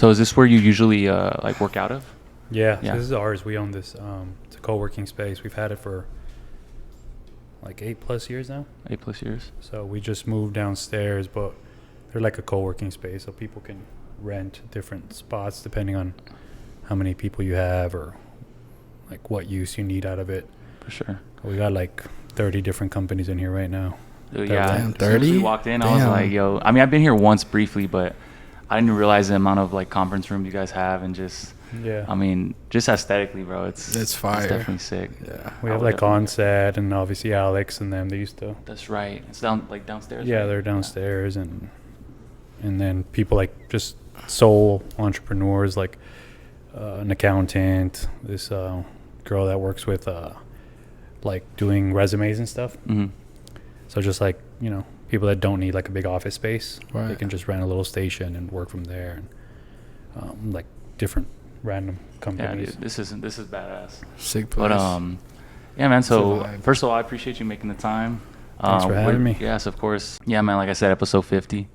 So is this where you usually like work out of? Yeah. So this is ours. We own this. It's a co-working space. We've had it for like 8+ years now. 8+ years. So we just moved downstairs, but they're like a co-working space, so people can rent different spots depending on how many people you have or like what use you need out of it. For sure. We got like 30 different companies in here right now. Yeah. Damn, As soon as 30? we walked in, I was like, yo. I mean, I've been here once briefly, but I didn't realize the amount of like conference room you guys have and just. Yeah. I mean, just aesthetically, bro, It's fire. It's definitely sick. Yeah. We have like Onset and obviously Alex and them. They used to. That's right. It's downstairs. Yeah, right? they're downstairs and then people like just sole entrepreneurs like an accountant, this girl that works with like doing resumes and stuff. Mm-hmm. So just like, you know, people that don't need like a big office space, Right. they can just rent a little station and work from there, and like different random Yeah, companies. dude, this is badass. Sick place. But yeah, man. So vibe. first of all, I appreciate you making the time. Thanks for having me. Yes, of course. Yeah, man. Like I said, episode 50.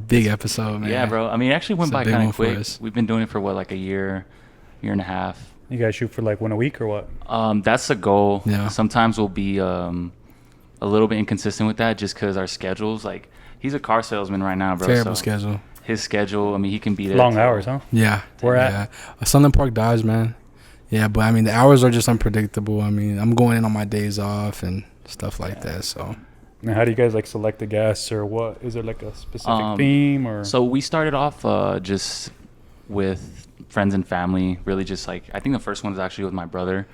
Big episode, man. Yeah, bro. I mean, it actually went It's a by big kind one of for quick. us. We've been doing it for what, like a year and a half. You guys shoot for like one a week or what? That's the goal. Yeah. Sometimes we'll be a little bit inconsistent with that just because our schedules. Like, he's a car salesman right now, bro. Terrible so schedule. His schedule. I mean, he can be there. Long till- hours, huh? Yeah. Where at? Yeah. Sunland Park dives, man. Yeah, but I mean, the hours are just unpredictable. I mean, I'm going in on my days off and stuff like that. So Now, how do you guys like select the guests or what? Is there like a specific theme or? So we started off just with friends and family. Really, just like I think the first one was actually with my brother.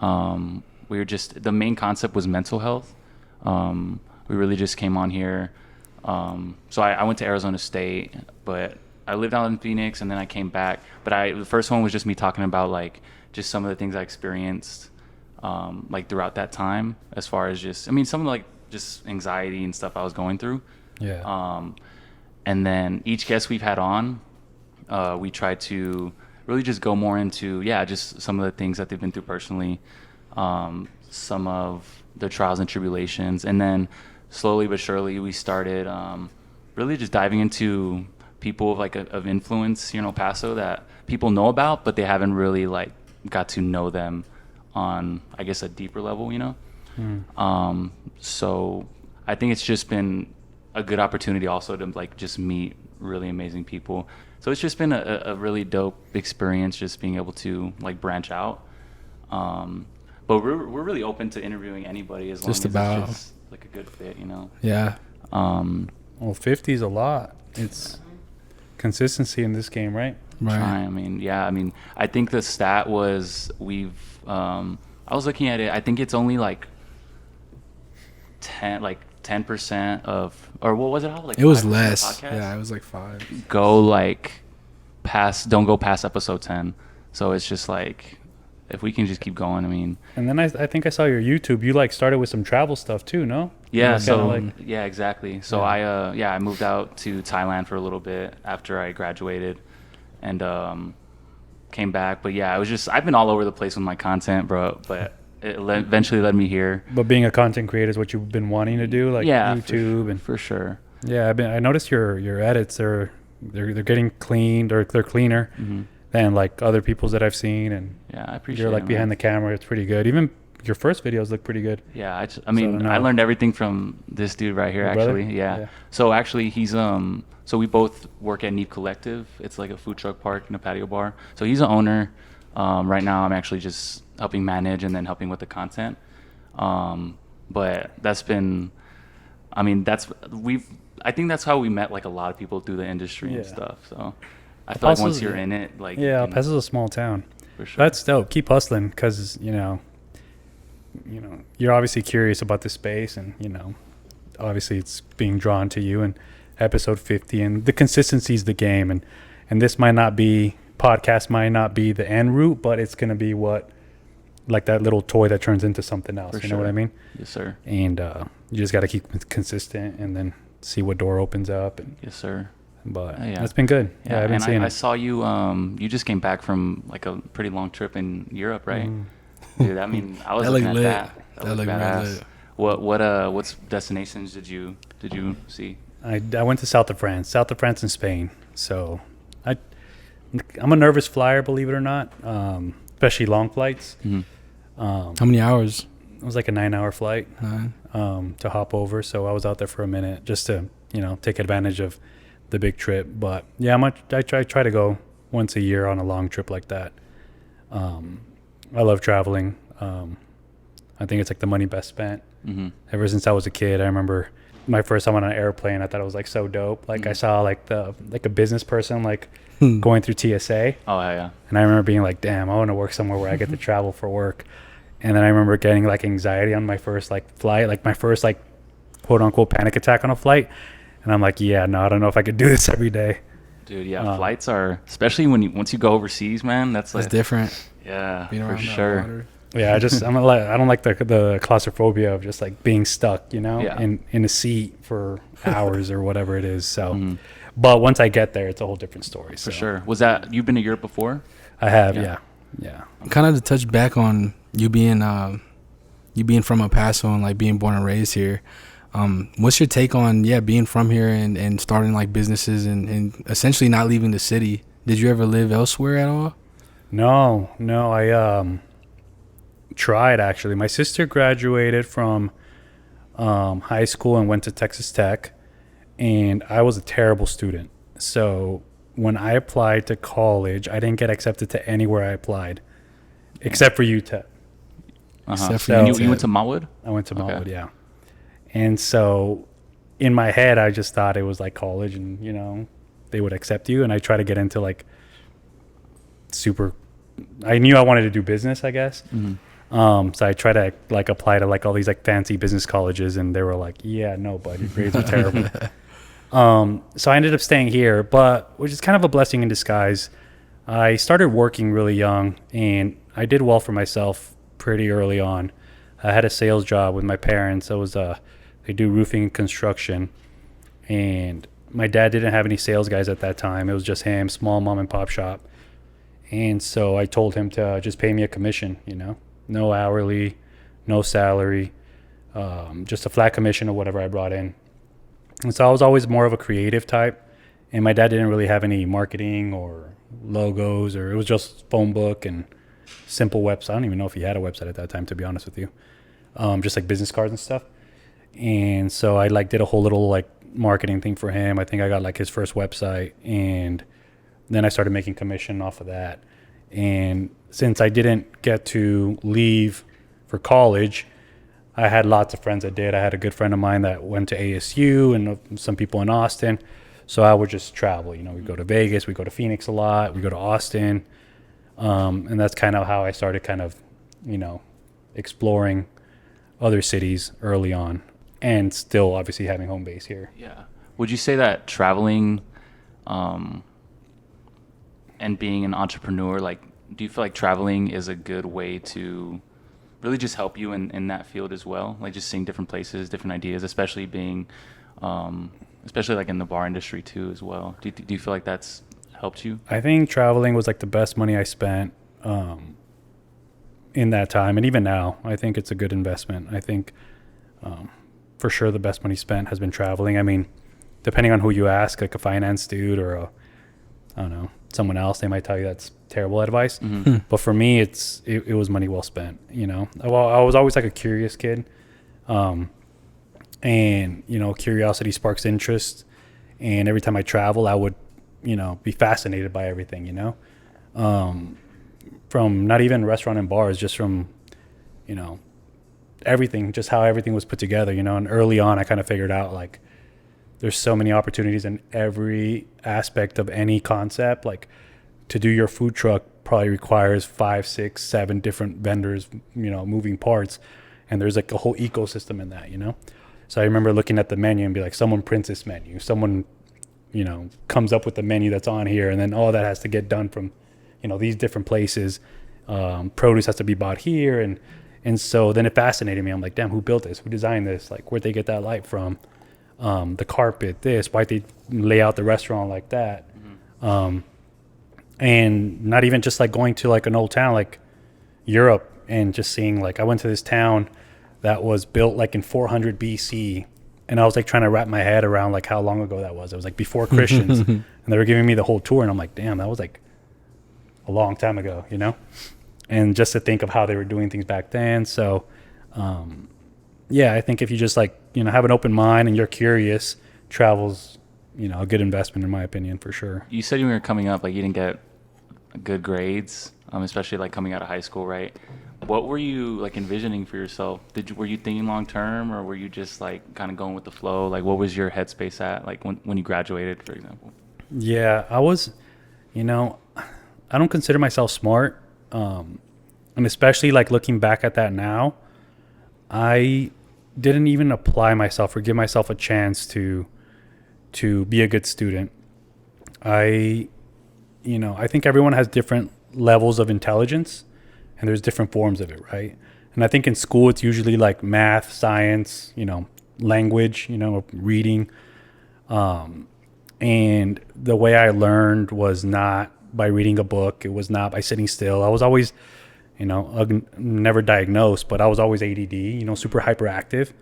We were just the main concept was mental health. We really just came on here. So I went to Arizona State, but I lived out in Phoenix, and then I came back. But the first one was just me talking about like just some of the things I experienced like throughout that time, as far as just some of like just anxiety and stuff I was going through. Yeah. And then each guest we've had on, we try to really just go more into just some of the things that they've been through personally, some of their trials and tribulations, and then slowly but surely we started really just diving into people of like of influence here in El Paso that people know about, but they haven't really like got to know them on, I guess, a deeper level, you know. So I think it's just been a good opportunity also to like just meet really amazing people. So it's just been a really dope experience just being able to like branch out. But we're really open to interviewing anybody as long as it's just like a good fit, you know. yeah. Well, 50 is a lot. It's consistency in this game, right? Right. Trying. I mean, I think the stat was I was looking at it. I think it's only like 10% of, or what was it? Like It was 5% of less. podcasts Yeah, it was like 5. Don't go past episode 10. So it's just like, if we can just keep going, I mean. And then I think I saw your YouTube. You like started with some travel stuff too, no? Yeah, You so kinda yeah, exactly. So Yeah. I moved out to Thailand for a little bit after I graduated, and came back. But yeah, I've been all over the place with my content, bro. But it eventually led me here. But being a content creator is what you've been wanting to do, like YouTube and for sure. yeah. I noticed your edits. They're getting cleaned, or they're cleaner than like other people's that I've seen. And Yeah, I appreciate you're like it, behind man. the camera. It's pretty good. Even your first videos look pretty good. Yeah, I no. learned everything from this dude right here, Your brother? actually. Yeah. Yeah. So actually, he's so we both work at Neep Collective. It's like a food truck park and a patio bar. So he's the owner. Right now, I'm actually just helping manage and then helping with the content. But that's been, I think that's how we met like a lot of people through the industry and Yeah. stuff. So I feel like Paso's- once you're in it, like Yeah, El you know, Paso's a small town. for sure. That's dope. Keep hustling, because you know you're obviously curious about the space, and obviously it's being drawn to you. And episode 50, and the consistency is the game. And this podcast might not be the end route, but it's gonna be like that little toy that turns into something else. For You know what I sure. mean? Yes, sir. And you just got to keep consistent, and then see what door opens up. And Yes, sir. but Yeah. it's been good. Yeah, I've been and seeing I it. saw you. You just came back from like a pretty long trip in Europe, right? Dude, I mean, I was That looking looked at lit. that. That That looked looked badass. really What destinations did you see? I went to south of France and Spain. So I'm a nervous flyer, believe it or not, especially long flights. How many hours? It was like a 9-hour flight 9. to hop over. So I was out there for a minute just to, take advantage of the big trip. But yeah, I try to go once a year on a long trip like that. I love traveling. I think it's like the money best spent. Ever since I was a kid, I remember my first time on an airplane. I thought it was like so dope. Like I saw like a business person like going through TSA. Oh yeah. And I remember being like, damn, I want to work somewhere where I get to travel for work. And then I remember getting like anxiety on my first like flight, like my first like quote unquote panic attack on a flight. And I'm like, yeah, no, I don't know if I could do this every day. Dude, yeah, flights are, especially once you go overseas, man. That's different. Yeah, Being for around that sure. water. Yeah, I don't like the claustrophobia of just like being stuck, Yeah. in a seat for hours or whatever it is. So, but once I get there, it's a whole different story. For sure. Was that, you've been to Europe before? I have, Yeah. yeah. Kind of to touch back on you being from El Paso and like being born and raised here. What's your take on being from here and starting like businesses and essentially not leaving the city? Did you ever live elsewhere at all? No, I tried actually. My sister graduated from high school and went to Texas Tech, and I was a terrible student. So when I applied to college, I didn't get accepted to anywhere I applied, except for UTEP. Except for So- You went to Malwood? I went to Okay. Malwood, yeah. And so in my head, I just thought it was like college and, they would accept you. And I try to get into like I knew I wanted to do business, I guess. So I tried to like apply to like all these like fancy business colleges, and they were like, yeah, no, bud, your grades are terrible. So I ended up staying here, but which is kind of a blessing in disguise. I started working really young, and I did well for myself pretty early on. I had a sales job with my parents. They do roofing and construction, and my dad didn't have any sales guys at that time. It was just him, small mom and pop shop. And so I told him to just pay me a commission, no hourly, no salary, just a flat commission of whatever I brought in. And so I was always more of a creative type, and my dad didn't really have any marketing or logos, or it was just phone book and simple website. I don't even know if he had a website at that time, to be honest with you. Just like business cards and stuff. And so I like did a whole little like marketing thing for him. I think I got like his first website, and then I started making commission off of that. And since I didn't get to leave for college, I had lots of friends that did. I had a good friend of mine that went to ASU and some people in Austin. So I would just travel. We go to Vegas, we go to Phoenix a lot, we go to Austin. And that's kind of how I started kind of, exploring other cities early on, and still obviously having home base here. Yeah. Would you say that traveling and being an entrepreneur, like, do you feel like traveling is a good way to really just help you in that field as well? Like just seeing different places, different ideas, especially being, especially like in the bar industry too as well. Do you feel like that's helped you? I think traveling was like the best money I spent in that time. And even now, I think it's a good investment. I think for sure the best money spent has been traveling. I mean, depending on who you ask, like a finance dude or I don't know, someone else, they might tell you that's terrible advice. But for me, it was money well spent. Well, I was always like a curious kid, and curiosity sparks interest. And every time I travel, I would be fascinated by everything. From not even restaurant and bars, just from everything, just how everything was put together. And early on, I kind of figured out like there's so many opportunities in every aspect of any concept. Like to do your food truck probably requires 5, 6, 7 different vendors, moving parts. And there's like a whole ecosystem in that, So I remember looking at the menu and be like, someone prints this menu. Someone, comes up with the menu that's on here. And then all that has to get done from, these different places. Produce has to be bought here. And so then it fascinated me. I'm like, damn, who built this? Who designed this? Like, where'd they get that light from? The carpet, this, why'd they lay out the restaurant like that? And not even just like going to like an old town like Europe and just seeing like I went to this town that was built like in 400 BC, And I was like trying to wrap my head around like how long ago that was. It was like before Christians, and they were giving me the whole tour, and I'm like, damn, that was like a long time ago, you know. And just to think of how they were doing things back then. So, yeah, I think if you just like, you know, have an open mind and you're curious, travel's, you know, a good investment in my opinion, for sure. You said when you were coming up, like you didn't get good grades, especially like coming out of high school, right? What were you like envisioning for yourself? Were you thinking long term, or were you just like kind of going with the flow? Like, what was your headspace at, like when you graduated, for example? Yeah, I was, you know, I don't consider myself smart. And especially like looking back at that now, I didn't even apply myself or give myself a chance to be a good student. I think everyone has different levels of intelligence, and there's different forms of it, right? And I think in school it's usually like math, science, you know, language, you know, reading. And the way I learned was not by reading a book. It was not by sitting still. I was always, you know, never diagnosed, but I was always ADD, you know, super hyperactive.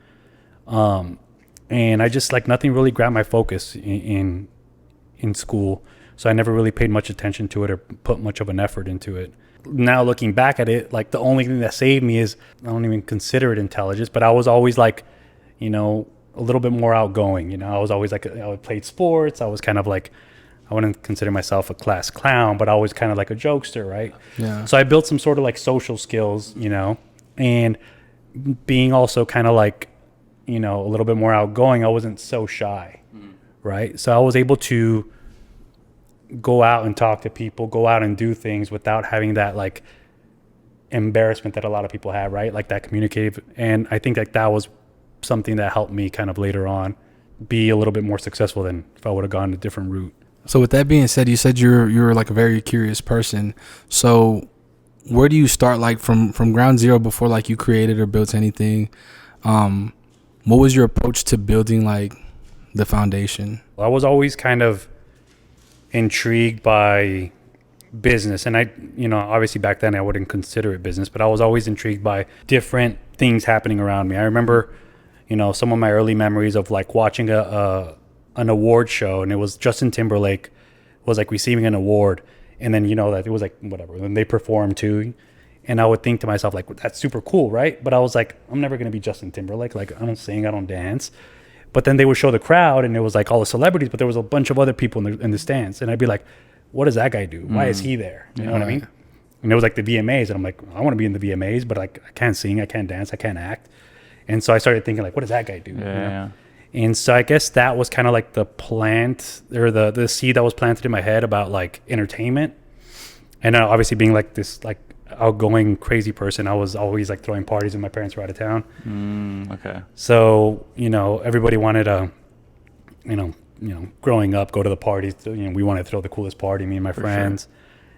And I just like nothing really grabbed my focus in school. So I never really paid much attention to it or put much of an effort into it. Now looking back at it, like the only thing that saved me is I don't even consider it intelligence, but I was always like, you know, a little bit more outgoing. You know, I was always like, I played sports. I was kind of like, I wouldn't consider myself a class clown, but I was kind of like a jokester, right? Yeah. So I built some sort of like social skills, you know, and being also kind of like, you know, a little bit more outgoing. I wasn't so shy, right? So I was able to go out and talk to people, go out and do things without having that like embarrassment that a lot of people have, right? Like that communicative. And I think like that was something that helped me kind of later on be a little bit more successful than if I would have gone a different route. So with that being said, you said you're like a very curious person. So where do you start, like from ground zero before like you created or built anything? What was your approach to building like the foundation? I was always kind of intrigued by business, and I, you know, obviously back then I wouldn't consider it business, but I was always intrigued by different things happening around me. I remember, you know, some of my early memories of like watching an award show, and it was Justin Timberlake was like receiving an award, and then, you know, that it was like whatever, and they performed too, and I would think to myself like, that's super cool, right? But I was like, I'm never gonna be Justin Timberlake. Like, I don't sing, I don't dance. But then they would show the crowd, and it was like all the celebrities, but there was a bunch of other people in the stands, and I'd be like, what does that guy do? Why is he there? You know what I mean? And it was like the VMAs, and I'm like, I want to be in the VMAs, but like I can't sing, I can't dance, I can't act. And so I started thinking like, what does that guy do? Yeah. You know? And so I guess that was kind of like the plant, or the seed that was planted in my head about like entertainment. And obviously being like this like outgoing crazy person, I was always like throwing parties when my parents were out of town. Okay. So, you know, everybody wanted to, you know, growing up, go to the parties. You know, we wanted to throw the coolest party, me and my friends. Sure.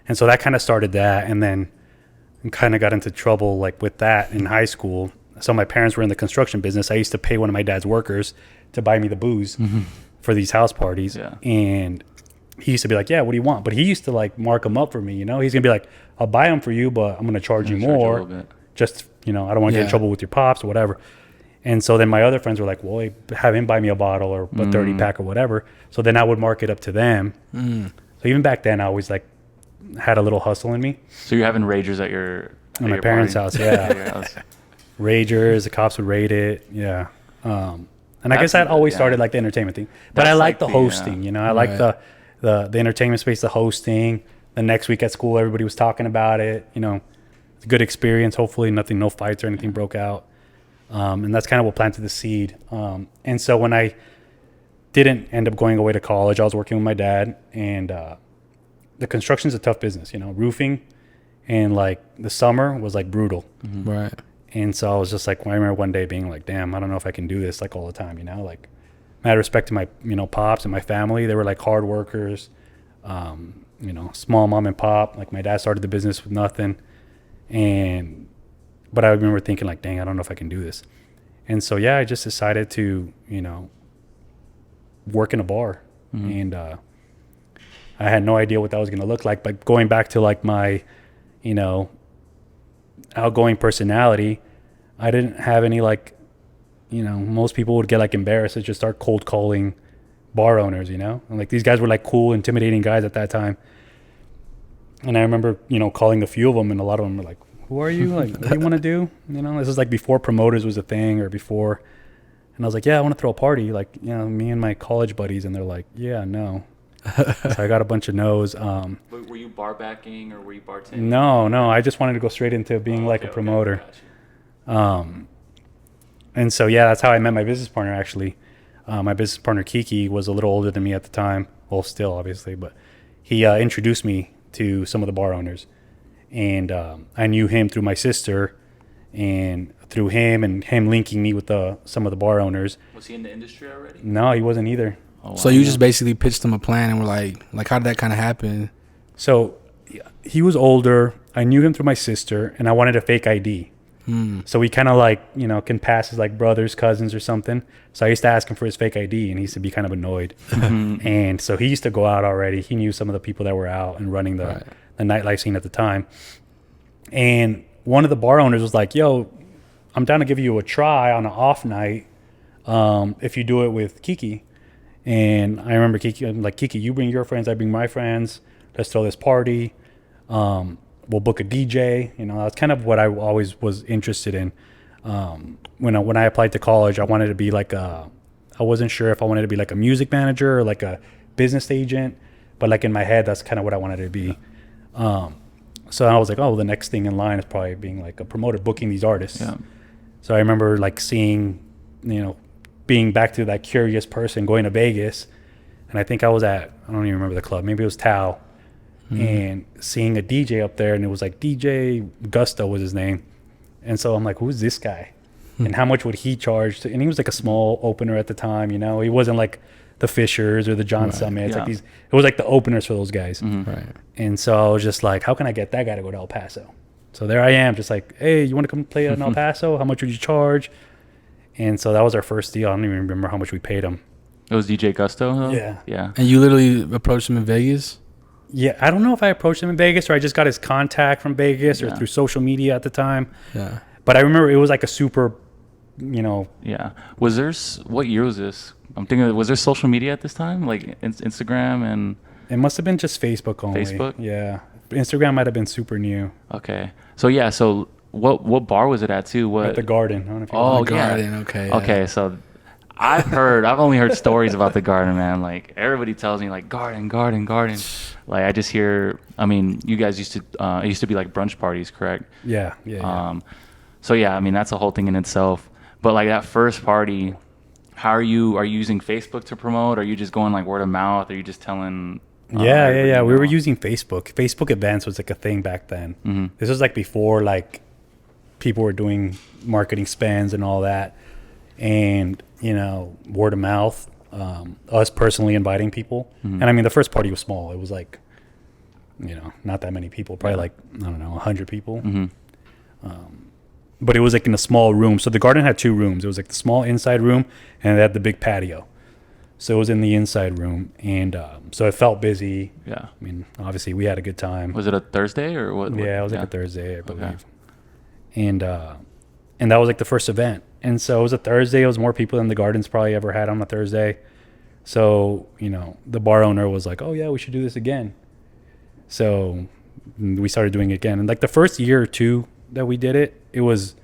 And so that kind of started that, and then kind of got into trouble like with that in high school. So my parents were in the construction business. I used to pay one of my dad's workers to buy me the booze for these house parties. Yeah. And he used to be like, yeah, what do you want? But he used to like mark them up for me, you know? He's going to be like, I'll buy them for you, but I'm going to charge you more. Just, you know, I don't want to get in trouble with your pops or whatever. And so then my other friends were like, well, have him buy me a bottle or a 30 pack or whatever. So then I would mark it up to them. So even back then, I always like had a little hustle in me. So you're having ragers at my parents' house, yeah. Ragers, the cops would raid it, yeah. And I guess that always started like the entertainment thing. But I like the hosting, you know. I like the entertainment space, the hosting. The next week at school, everybody was talking about it. You know, it's a good experience. Hopefully, no fights or anything broke out. And that's kind of what planted the seed. And so when I didn't end up going away to college, I was working with my dad, and the construction's a tough business. You know, roofing, and like the summer was like brutal. Right. And so I was just like, I remember one day being like, damn, I don't know if I can do this like all the time, you know, like mad respect to my, you know, pops and my family. They were like hard workers, you know, small mom and pop. Like my dad started the business with nothing. But I remember thinking like, dang, I don't know if I can do this. And so, yeah, I just decided to, you know, work in a bar. And I had no idea what that was going to look like. But going back to like my, you know, outgoing personality, I didn't have any like most people would get like embarrassed to just start cold calling bar owners, and like these guys were like cool, intimidating guys at that time. And I remember, calling a few of them, and a lot of them were like, "Who are you? Like, what do you want to do?" This is like before promoters was a thing, or before. And I was like, "Yeah, I want to throw a party, like, me and my college buddies." And they're like, "Yeah, no." So I got a bunch of no's. Were you bar backing or were you bartending? No, I just wanted to go straight into being like a promoter. And so, yeah, that's how I met my business partner, actually. My business partner, Kiki, was a little older than me at the time. Well, still, obviously. But he introduced me to some of the bar owners. And I knew him through my sister. And through him and him linking me with some of the bar owners. Was he in the industry already? No, he wasn't either. Oh, wow. So you just basically pitched him a plan and were like, how did that kind of happen? So he was older. I knew him through my sister, and I wanted a fake ID. So we kind of like, can pass as like brothers, cousins or something. So I used to ask him for his fake ID, and he used to be kind of annoyed. And so he used to go out already. He knew some of the people that were out and running the nightlife scene at the time. And one of the bar owners was like, "Yo, I'm down to give you a try on an off night if you do it with Kiki." And I remember Kiki, I'm like, "Kiki, you bring your friends, I bring my friends. Let's throw this party. We'll book a DJ." That's kind of what I always was interested in. When I applied to college, I wanted to be like I wasn't sure if I wanted to be like a music manager or like a business agent, but like in my head, that's kind of what I wanted to be. So I was like, oh, the next thing in line is probably being like a promoter, booking these artists. Yeah. So I remember like seeing, being back to that curious person going to Vegas. And I think I was I don't even remember the club. Maybe it was Tao. And seeing a DJ up there, and it was like DJ Gusto was his name. And so I'm like, who's this guy? And how much would he charge? And he was like a small opener at the time, he wasn't like the Fishers or the John Summits. Like it was like the openers for those guys. Right. And so I was just like, how can I get that guy to go to El Paso? So there I am, just like, hey, you want to come play in El Paso? How much would you charge? And so that was our first deal. I don't even remember how much we paid him. It was DJ Gusto, though? Yeah. Yeah. And you literally approached him in Vegas? Yeah, I don't know if I approached him in Vegas or I just got his contact from Vegas or through social media at the time. Yeah. But I remember it was like a super, Yeah. Was there, what year was this? I'm thinking, was there social media at this time? Like Instagram and... It must have been just Facebook only. Facebook? Yeah. Instagram might have been super new. Okay. So, yeah. So, what bar was it at, too? At the Garden. I don't know if you know. The Garden. Okay. Yeah. Okay. So, I've only heard stories about the Garden, man. Like, everybody tells me, like, Garden. Like, I just hear, you guys used to, it used to be like brunch parties, correct? Yeah. So, yeah, that's a whole thing in itself. But, like, that first party, how are you using Facebook to promote? Are you just going, like, word of mouth? Are you just telling... Yeah. We were using Facebook. Facebook events was like a thing back then. Mm-hmm. This was like before like people were doing marketing spends and all that. And, word of mouth, us personally inviting people. Mm-hmm. And the first party was small. It was like, not that many people, probably like, 100 people. Mm-hmm. But it was like in a small room. So the Garden had two rooms. It was like the small inside room and it had the big patio. So it was in the inside room, and so it felt busy. Yeah. Obviously, we had a good time. Was it a Thursday or what? Yeah, it was like a Thursday, I believe. Okay. And that was like the first event. And so it was a Thursday. It was more people than the Garden's probably ever had on a Thursday. So, the bar owner was like, oh, yeah, we should do this again. So we started doing it again. And like the first year or two that we did it, it was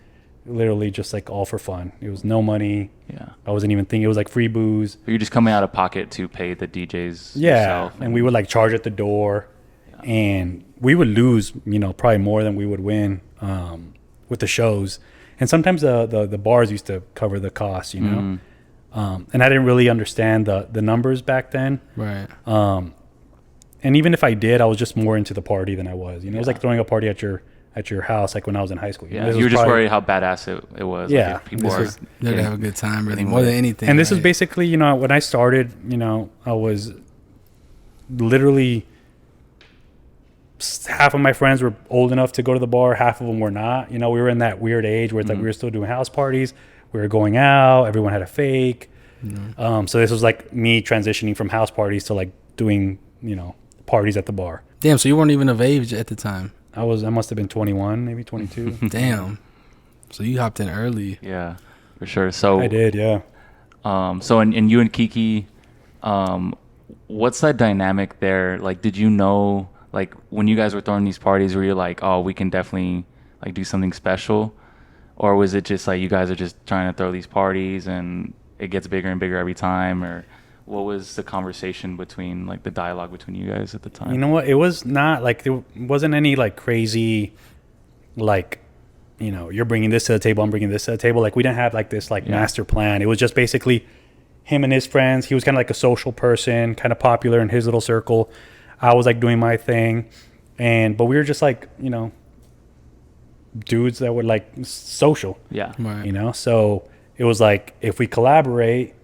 literally just like all for fun. It was no money. Yeah. I wasn't even thinking. It was like free booze. You're just coming out of pocket to pay the DJs yourself. And we would like charge at the door. Yeah. And we would lose, probably more than we would win with the shows. And sometimes the bars used to cover the cost, Mm-hmm. And I didn't really understand the numbers back then. Right. And even if I did, I was just more into the party than I was. It was like throwing a party at your house, like when I was in high school. Yeah, you were just worried how badass it was. Yeah, like people are there to have a good time, really, more than anything. And this was basically, when I started, I was literally half of my friends were old enough to go to the bar, half of them were not. We were in that weird age where it's like we were still doing house parties, we were going out, everyone had a fake. Mm-hmm. So this was like me transitioning from house parties to like doing, parties at the bar. Damn, so you weren't even of age at the time. I must have been 21, maybe 22. Damn. So you hopped in early. Yeah. For sure. So I did, yeah. So and you and Kiki, what's that dynamic there? Like, did you know, like, when you guys were throwing these parties, were you like, oh, we can definitely like do something special, or was it just like you guys are just trying to throw these parties and it gets bigger and bigger every time, or what was the conversation between, like, the dialogue between you guys at the time? You know what? It was not like there wasn't any like crazy, like, you know, you're bringing this to the table, I'm bringing this to the table. Like, we didn't have like this like master plan. It was just basically him and his friends. He was kind of like a social person, kind of popular in his little circle. I was like doing my thing, but we were just like, you know, dudes that were like social. Yeah. Right. You know, so it was like if we collaborate,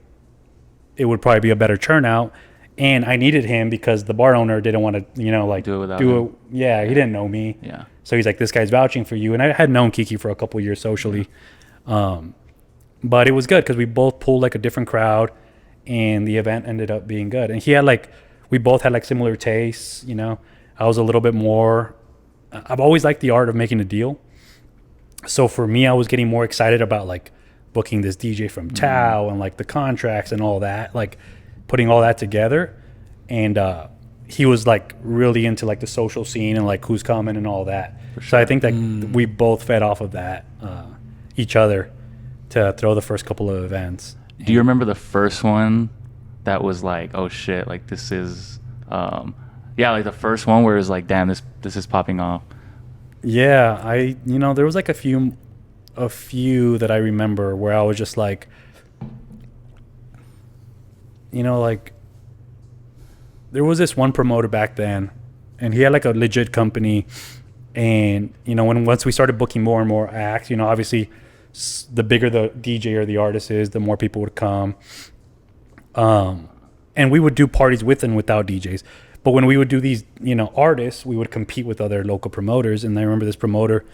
it would probably be a better turnout. And I needed him because the bar owner didn't want to, you know, like Do it without him. Yeah, he didn't know me. Yeah. So he's like, this guy's vouching for you. And I had known Kiki for a couple of years socially. But it was good because we both pulled like a different crowd and the event ended up being good. And he had like, we both had like similar tastes, you know. I was a little bit more, I've always liked the art of making a deal. So for me, I was getting more excited about like booking this DJ from Tao and like the contracts and all that, like putting all that together. And he was like really into like the social scene and like who's coming and all that. For sure. So I think that we both fed off of that, each other, to throw the first couple of events. Do you remember the first one that was like, oh shit, like this is, like the first one where it was like, damn, this is popping off? Yeah, you know, there was like a few that I remember where I was just like, you know, like there was this one promoter back then and he had like a legit company. And, you know, once we started booking more and more acts, you know, obviously the bigger the DJ or the artist is, the more people would come. And we would do parties with and without DJs. But when we would do these, you know, artists, we would compete with other local promoters. And I remember this promoter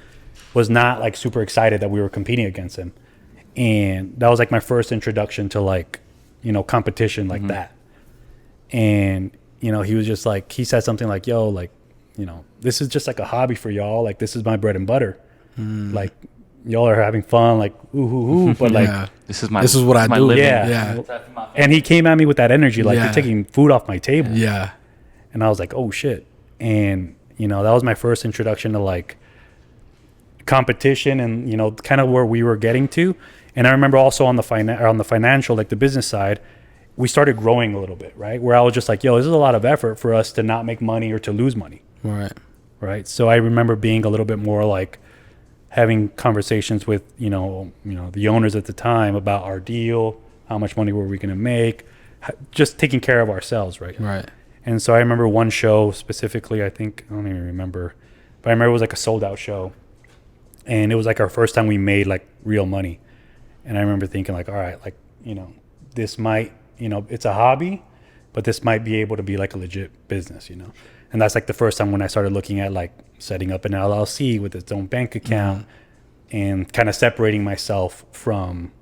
was not like super excited that we were competing against him. And that was like my first introduction to like, you know, competition like that. And, you know, he was just like, he said something like, yo, like, you know, this is just like a hobby for y'all. Like, this is my bread and butter. Like, y'all are having fun, like, ooh, but like, this is what I do. living. Yeah. And he came at me with that energy, like, you're taking food off my table. Yeah. And I was like, oh shit. And, you know, that was my first introduction to like competition and, you know, kind of where we were getting to. And I remember also on the financial, like the business side, we started growing a little bit, right? Where I was just like, yo, this is a lot of effort for us to not make money or to lose money. Right. So I remember being a little bit more like having conversations with, you know, the owners at the time about our deal, how much money were we going to make, just taking care of ourselves. Right. And so I remember one show specifically, I don't even remember, but I remember it was like a sold out show and it was like our first time we made like real money. And I remember thinking like, all right, like, you know, this might, you know, it's a hobby, but this might be able to be like a legit business, you know? And that's like the first time when I started looking at like setting up an LLC with its own bank account and kind of separating myself from,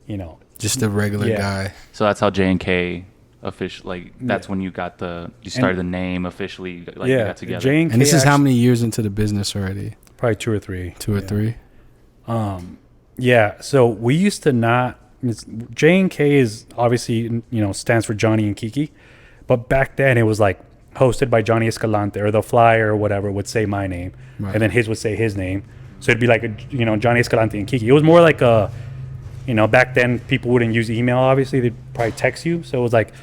you know, just a regular guy. So that's how J&K official, like that's when you got you started the name officially, like you got together. J&K, and this is how many years into the business already? Probably 2 or 3. 2 or 3. Yeah. So we used to not. J&K is obviously, you know, stands for Johnny and Kiki, but back then it was like hosted by Johnny Escalante, or the flyer or whatever would say my name, and then his would say his name. So it'd be like you know, Johnny Escalante and Kiki. It was more like a, you know, back then people wouldn't use email. Obviously, they'd probably text you. So it was like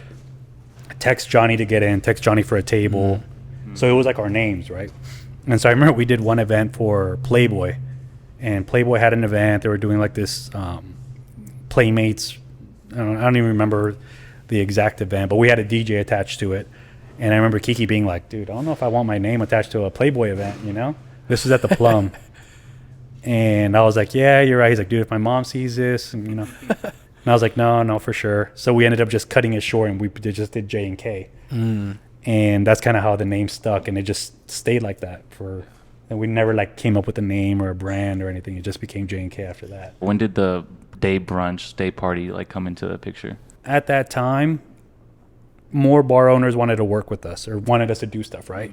text Johnny to get in, text Johnny for a table. So it was like our names, right? And so I remember we did one event for Playboy, and Playboy had an event. They were doing like this Playmates. I don't even remember the exact event, but we had a DJ attached to it. And I remember Kiki being like, dude, I don't know if I want my name attached to a Playboy event, you know? This was at the Plum. And I was like, yeah, you're right. He's like, dude, if my mom sees this, and, you know. And I was like, no, for sure. So we ended up just cutting it short, and we just did J&K. And that's kind of how the name stuck, and it just stayed like that and we never like came up with a name or a brand or anything. It just became J&K after that. When did the day party like come into the picture? At that time, more bar owners wanted to work with us or wanted us to do stuff, right?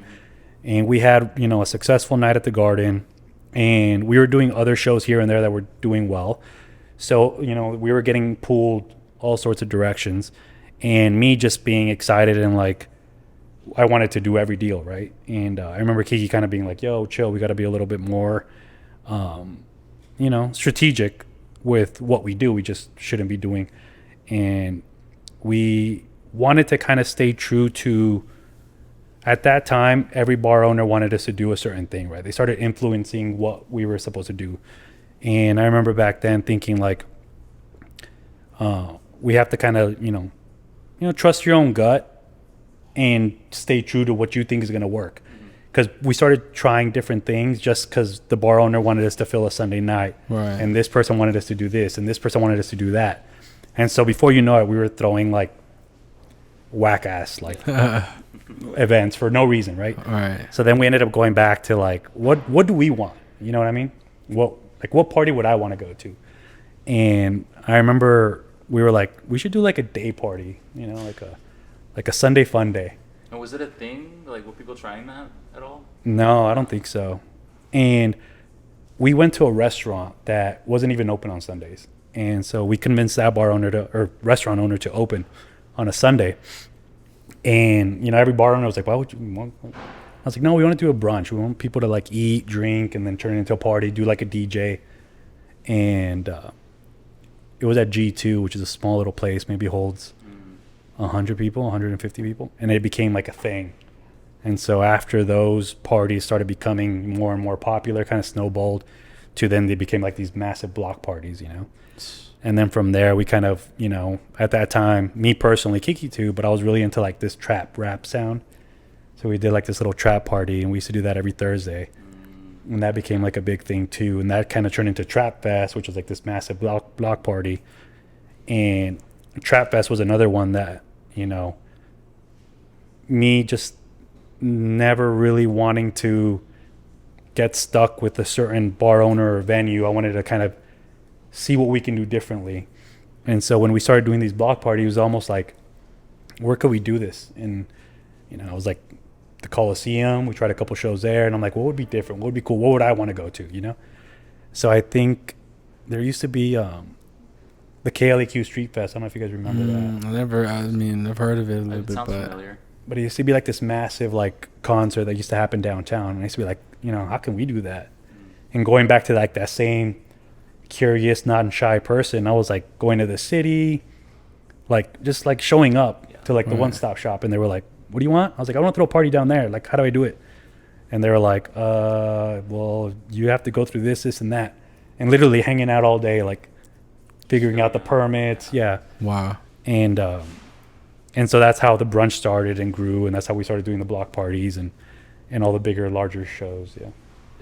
And we had, you know, a successful night at the Garden, and we were doing other shows here and there that were doing well. So, we were getting pulled all sorts of directions, and me just being excited and like, I wanted to do every deal, right? And I remember Kiki kind of being like, yo, chill, we got to be a little bit more, strategic with what we do. We just shouldn't be doing. And we wanted to kind of stay true to, at that time, every bar owner wanted us to do a certain thing, right? They started influencing what we were supposed to do. And I remember back then thinking like, we have to kind of, trust your own gut and stay true to what you think is going to work. Because we started trying different things just because the bar owner wanted us to fill a Sunday night. Right. And this person wanted us to do this. And this person wanted us to do that. And so before you know it, we were throwing like whack ass like events for no reason, right? Right. So then we ended up going back to like, what do we want? You know what I mean? What party would I want to go to? And I remember we were like, we should do like a day party, like a Sunday fun day. And was it a thing? Like, were people trying that at all? No, I don't think so. And we went to a restaurant that wasn't even open on Sundays. And so we convinced that restaurant owner to open on a Sunday. And, every bar owner was like, why would you want? I was like, no, we want to do a brunch. We want people to like eat, drink, and then turn it into a party, do like a DJ. And it was at G2, which is a small little place, maybe holds 100 people, 150 people. And it became like a thing. And so after those parties started becoming more and more popular, kind of snowballed to then they became like these massive block parties, And then from there, we kind of, at that time, me personally, Kiki too, but I was really into like this trap rap sound. So we did like this little trap party, and we used to do that every Thursday. And that became like a big thing too. And that kind of turned into Trap Fest, which was like this massive block party. And Trap Fest was another one that, me just never really wanting to get stuck with a certain bar owner or venue. I wanted to kind of see what we can do differently. And so when we started doing these block parties, it was almost like, where could we do this? And, I was like, the Coliseum, we tried a couple shows there, and I'm like, what would be different? What would be cool? What would I want to go to, So I think there used to be the KLAQ Street Fest. I don't know if you guys remember that. I've heard of it a little bit, Sounds but familiar. But it used to be like this massive like concert that used to happen downtown. And I used to be like, how can we do that? And going back to like that same curious, not shy person, I was like going to the city, like just like showing up to like the one-stop shop. And they were like, what do you want? I was like, I want to throw a party down there. Like, how do I do it? And they were like, well, you have to go through this, and that. And literally hanging out all day, like figuring out the permits. Yeah. Wow. And so that's how the brunch started and grew. And that's how we started doing the block parties and all the bigger, larger shows. Yeah.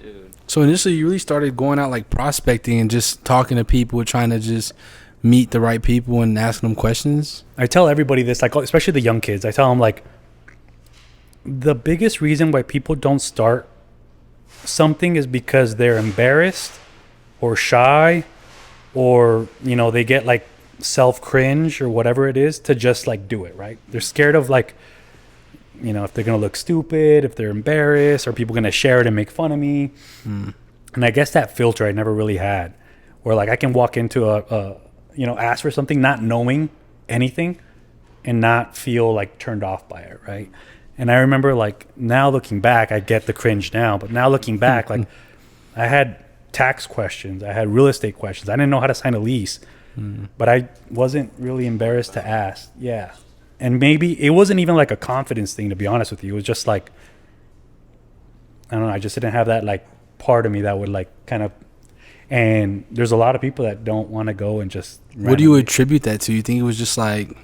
Dude. So initially you really started going out like prospecting and just talking to people, trying to just meet the right people and asking them questions. I tell everybody this, like, especially the young kids, I tell them like, the biggest reason why people don't start something is because they're embarrassed or shy, or they get like self cringe or whatever it is to just like do it, right? They're scared of like, if they're gonna look stupid, if they're embarrassed, or people gonna share it and make fun of me. And I guess that filter I never really had, where like I can walk into ask for something not knowing anything and not feel like turned off by it, right? And I remember like now looking back, I get the cringe now, but now looking back, like I had tax questions, I had real estate questions, I didn't know how to sign a lease, but I wasn't really embarrassed to ask. Yeah. And maybe it wasn't even like a confidence thing, to be honest with you. It was just like, I don't know, I just didn't have that like part of me that would like kind of, and there's a lot of people that don't want to go and just. What do you attribute that to? You think it was just like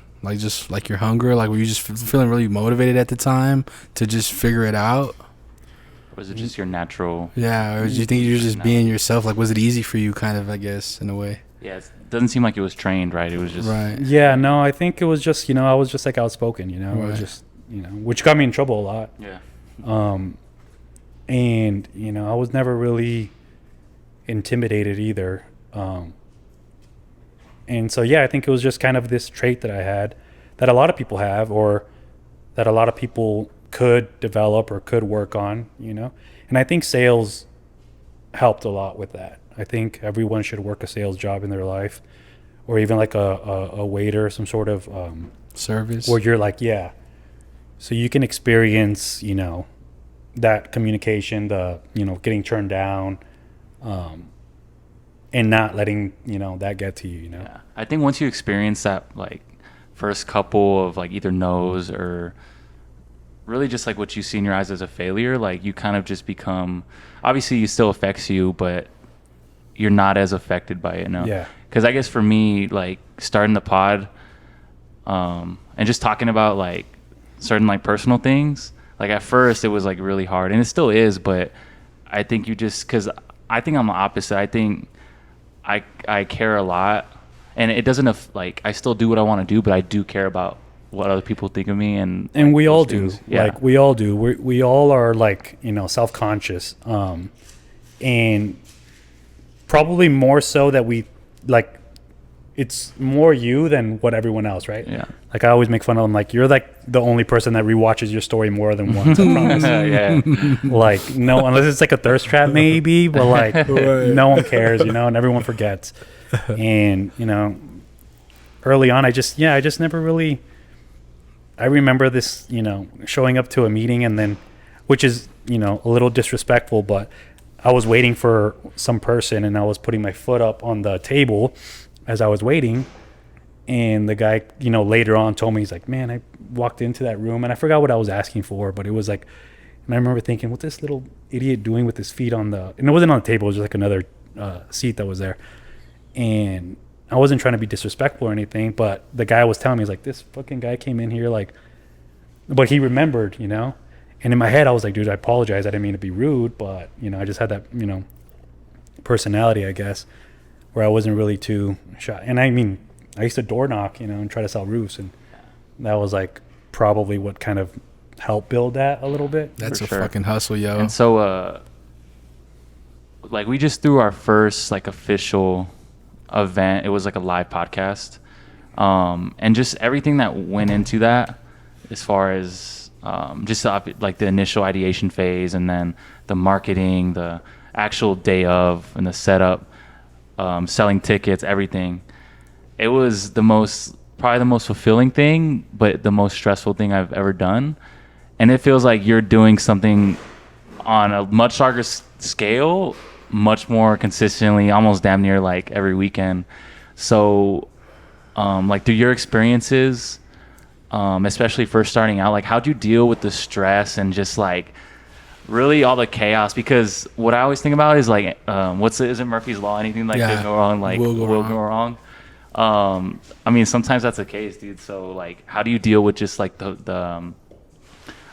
your hunger? Like, were you just feeling really motivated at the time to just figure it out? Or was it just your natural? Yeah, or do you think you're just being yourself? Like, was it easy for you, kind of, I guess, in a way? Yeah, it doesn't seem like it was trained, right? It was just. Right. Yeah, no, I think it was just, I was just like outspoken, I was just, which got me in trouble a lot. Yeah. And, I was never really intimidated either. And so, yeah, I think it was just kind of this trait that I had that a lot of people have, or that a lot of people could develop or could work on, And I think sales helped a lot with that. I think everyone should work a sales job in their life, or even like a waiter, some sort of service where you're like, yeah, so you can experience, you know, that communication, the, you know, getting turned down, and not letting, you know, that get to you, you know. Yeah. I think once you experience that like first couple of like either no's or really just like what you see in your eyes as a failure, like you kind of just become, obviously it still affects you, but you're not as affected by it, you know? Yeah. Because I guess for me, like starting the pod, and just talking about like certain like personal things, like at first it was like really hard, and it still is, but I think you just, because I think I'm the opposite. I think I care a lot, and it doesn't like I still do what I want to do, but I do care about what other people think of me, and like, we all do. Yeah. Like we all do. We all are like, you know, self-conscious, and probably more so that we like, it's more you than what everyone else, right? Yeah. Like I always make fun of them. Like you're like the only person that rewatches your story more than once. I promise. Yeah. Like no, unless it's like a thirst trap, maybe. But like no one cares, you know, and everyone forgets. And you know, early on, I just never really. I remember this, you know, showing up to a meeting and then, which is, you know, a little disrespectful, but I was waiting for some person and I was putting my foot up on the table as I was waiting, and the guy, you know, later on told me, he's like, man, I walked into that room and I forgot what I was asking for, but it was like, and I remember thinking, what's this little idiot doing with his feet on the, and it wasn't on the table, it was just like another seat that was there. And I wasn't trying to be disrespectful or anything, but the guy was telling me, he's like, this fucking guy came in here like, but he remembered, you know? And in my head, I was like, dude, I apologize. I didn't mean to be rude, but, you know, I just had that, you know, personality, I guess, where I wasn't really too shy. And I mean, I used to door knock, you know, and try to sell roofs. And that was like probably what kind of helped build that a little bit. That's a sure. fucking hustle, yo. And so, like we just threw our first like official event. It was like a live podcast. And just everything that went into that, as far as just like the initial ideation phase, and then the marketing, the actual day of, and the setup, selling tickets, everything. It was probably the most fulfilling thing, but the most stressful thing I've ever done. And it feels like you're doing something on a much larger scale, much more consistently, almost damn near like every weekend. So, like through your experiences, especially first starting out, like how'd you deal with the stress and just like really all the chaos? Because what I always think about is like, is it Murphy's Law? Anything like could go wrong, like will go wrong. I mean, sometimes that's the case, dude. So like, how do you deal with just like the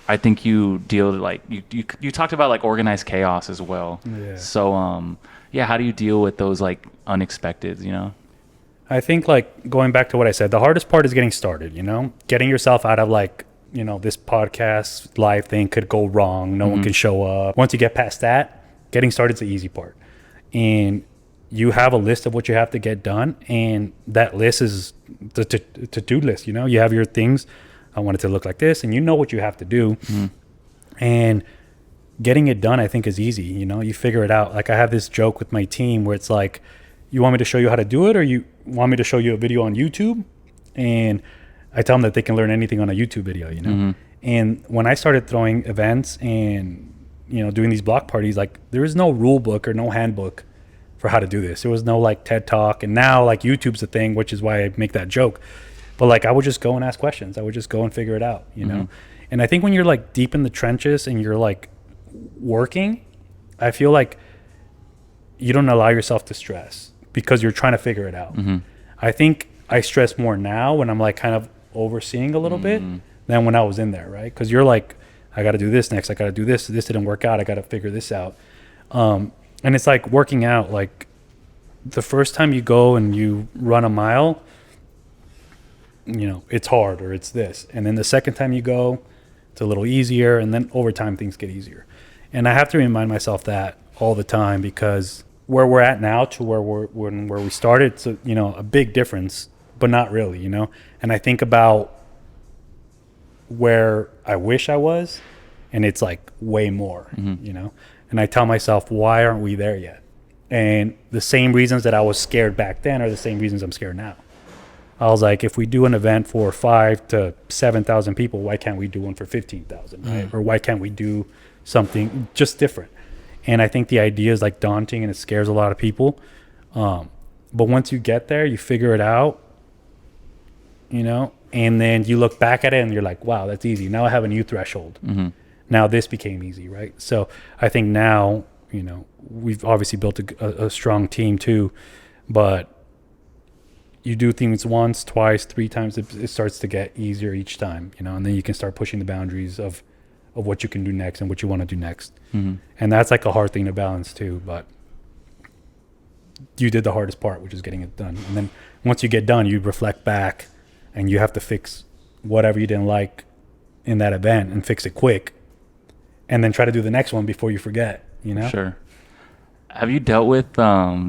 I think you deal like you talked about like organized chaos as well. Yeah. So yeah, how do you deal with those like unexpected, you know? I think like going back to what I said, the hardest part is getting started, you know, getting yourself out of like, you know, this podcast live thing could go wrong. No one can show up. Once you get past that, getting started is the easy part. And you have a list of what you have to get done. And that list is the to-do list, you know, you have your things. I want it to look like this, and you know what you have to do. And getting it done, I think, is easy. You know, you figure it out. Like I have this joke with my team where it's like, you want me to show you how to do it, or you want me to show you a video on YouTube? And I tell them that they can learn anything on a YouTube video, you know? And when I started throwing events and, you know, doing these block parties, like there is no rule book or no handbook for how to do this. There was no like TED Talk. And now like YouTube's a thing, which is why I make that joke. But like I would just go and ask questions. I would just go and figure it out, you know? And I think when you're like deep in the trenches and you're like working, I feel like you don't allow yourself to stress because you're trying to figure it out. I think I stress more now when I'm like kind of overseeing a little bit than when I was in there, right? Because you're like, I got to do this next. I got to do this. This didn't work out. I got to figure this out. And it's like working out. Like the first time you go and you run a mile, you know, it's hard or it's this. And then the second time you go, it's a little easier. And then over time, things get easier. And I have to remind myself that all the time, because where we're at now to where we started, it's you know, a big difference, but not really, you know? And I think about where I wish I was, and it's like way more, you know? And I tell myself, why aren't we there yet? And the same reasons that I was scared back then are the same reasons I'm scared now. I was like, if we do an event for 5,000 to 7,000 people, why can't we do one for 15,000, right? Or why can't we do something just different? And I think the idea is like daunting and it scares a lot of people. But once you get there, you figure it out, you know, and then you look back at it and you're like, wow, that's easy. Now I have a new threshold. Now this became easy, right? So I think now, you know, we've obviously built a strong team too, but you do things once, twice, 3 times, it starts to get easier each time, you know, and then you can start pushing the boundaries of what you can do next and what you want to do next. And that's like a hard thing to balance too, but you did the hardest part, which is getting it done. And then once you get done, you reflect back and you have to fix whatever you didn't like in that event and fix it quick, and then try to do the next one before you forget, you know? Sure. Have you dealt with,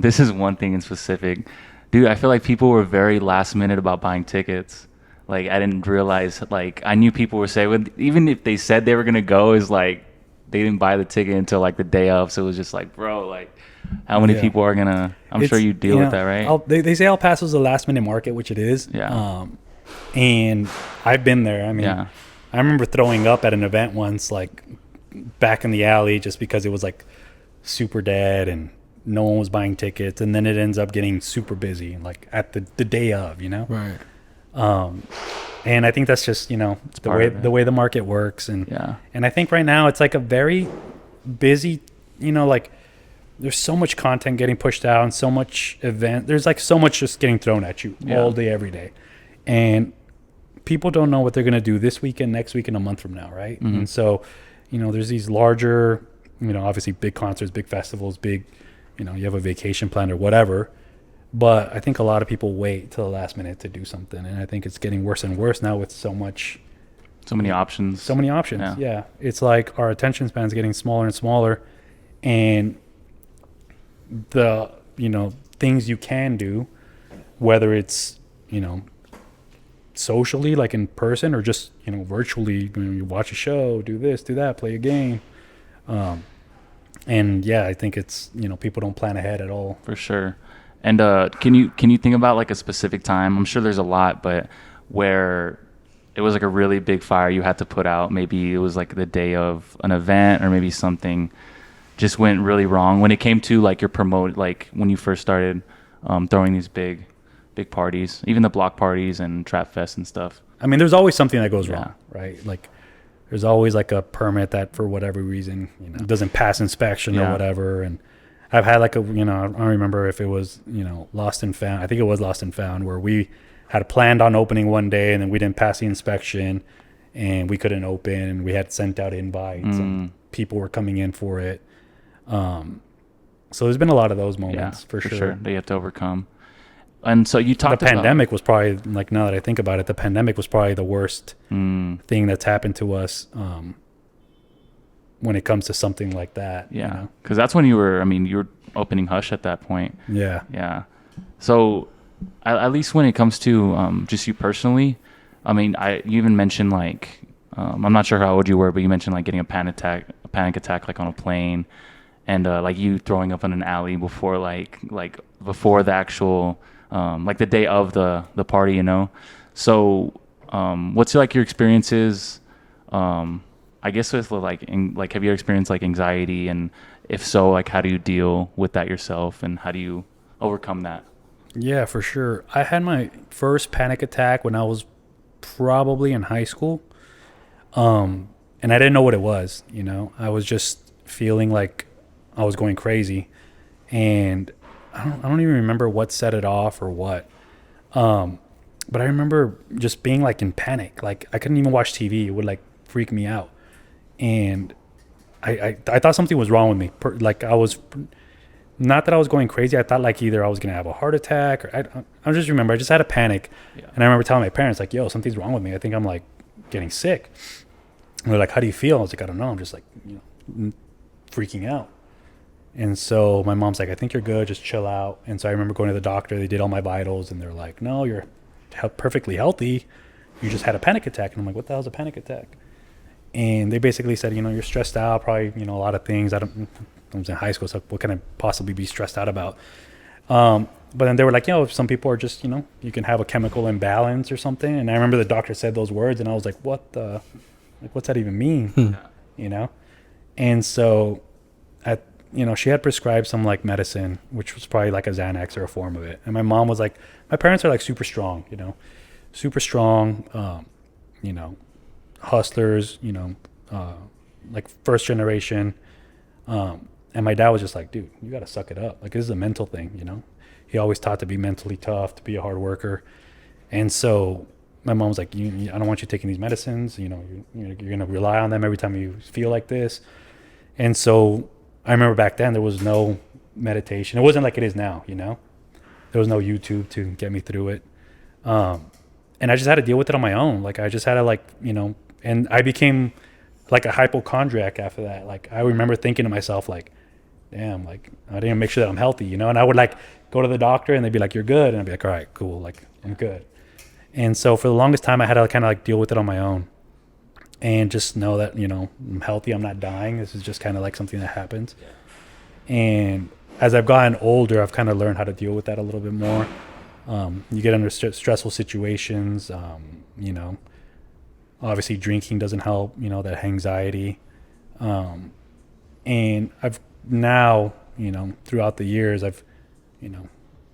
this is one thing in specific, dude, I feel like people were very last minute about buying tickets. Like, I didn't realize, like, I knew people were saying, even if they said they were going to go, is like, they didn't buy the ticket until like the day of. So it was just like, bro, like, how many people are going to, I'm sure you deal with that, right? They say El Paso's a last minute market, which it is. Yeah. And I've been there. I mean, I remember throwing up at an event once, like back in the alley, just because it was like super dead and no one was buying tickets, and then it ends up getting super busy like at the day of, you know? Right. And I think that's just, you know, the way the market works. And I think right now it's like a very busy, you know, like there's so much content getting pushed out and so much event. There's like so much just getting thrown at you all day, every day. And people don't know what they're going to do this weekend, next week, and a month from now, right? And so, you know, there's these larger, you know, obviously big concerts, big festivals, big, you know, you have a vacation plan or whatever. But I think a lot of people wait till the last minute to do something. And I think it's getting worse and worse now with so many options. Yeah. It's like our attention span is getting smaller and smaller. And the, you know, things you can do, whether it's, you know, socially, like in person, or just, you know, virtually, you know, you watch a show, do this, do that, play a game. And yeah, I think it's, you know, people don't plan ahead at all. For sure. And can you think about like a specific time? I'm sure there's a lot, but where it was like a really big fire you had to put out. Maybe it was like the day of an event, or maybe something just went really wrong when it came to like your promote, like when you first started throwing these big parties, even the block parties and trap fest and stuff. I mean, there's always something that goes wrong, right? Like there's always like a permit that for whatever reason, you know, doesn't pass inspection or whatever. And I've had like you know, I don't remember if it was, you know, Lost and Found. I think it was Lost and Found, where we had planned on opening one day and then we didn't pass the inspection and we couldn't open, and we had sent out invites and people were coming in for it. So there's been a lot of those moments for sure that you have to overcome. And so you talked about... The pandemic was probably, like, now that I think about it, the pandemic was probably the worst thing that's happened to us when it comes to something like that. Yeah, because that's when you were opening Hush at that point. Yeah. So at least when it comes to just you personally, I mean, you even mentioned, like, I'm not sure how old you were, but you mentioned, like, getting a panic attack, like, on a plane, and, like, you throwing up in an alley before, like before the actual... like the day of the party, you know? So, what's like your experiences, I guess with like, have you experienced like anxiety, and if so, like, how do you deal with that yourself, and how do you overcome that? Yeah, for sure. I had my first panic attack when I was probably in high school. And I didn't know what it was, you know? I was just feeling like I was going crazy, and I don't even remember what set it off or what. But I remember just being like in panic. Like I couldn't even watch TV. It would like freak me out. And I thought something was wrong with me. Like I was, not that I was going crazy. I thought like either I was going to have a heart attack, or I just remember I just had a panic. Yeah. And I remember telling my parents like, yo, something's wrong with me. I think I'm like getting sick. And they're like, how do you feel? I was like, I don't know. I'm just like, you know, freaking out. And so my mom's like, I think you're good. Just chill out. And so I remember going to the doctor. They did all my vitals, and they're like, no, you're perfectly healthy. You just had a panic attack. And I'm like, what the hell is a panic attack? And they basically said, you're stressed out, probably, a lot of things. I was in high school, so what can I possibly be stressed out about? But then they were like, some people are just, you can have a chemical imbalance or something. And I remember the doctor said those words, and I was like, what's that even mean? And so, she had prescribed some like medicine, which was probably like a Xanax or a form of it. And my mom was like, my parents are like super strong, super strong, hustlers, like first generation. And my dad was just like, dude, you got to suck it up. Like, this is a mental thing, He always taught to be mentally tough, to be a hard worker. And so my mom was like, I don't want you taking these medicines. You're going to rely on them every time you feel like this. And so I remember back then there was no meditation. It wasn't like it is now, There was no YouTube to get me through it. And I just had to deal with it on my own. Like, I just had to and I became like a hypochondriac after that. Like, I remember thinking to myself, like, damn, like, I didn't make sure that I'm healthy, And I would like go to the doctor and they'd be like, you're good. And I'd be like, all right, cool. Like, I'm good. And so for the longest time, I had to kind of like deal with it on my own and just know that, I'm healthy. I'm not dying. This is just kind of like something that happens. And as I've gotten older, I've kind of learned how to deal with that a little bit more. You get under stressful situations, obviously drinking doesn't help, that anxiety. And I've now, throughout the years, I've,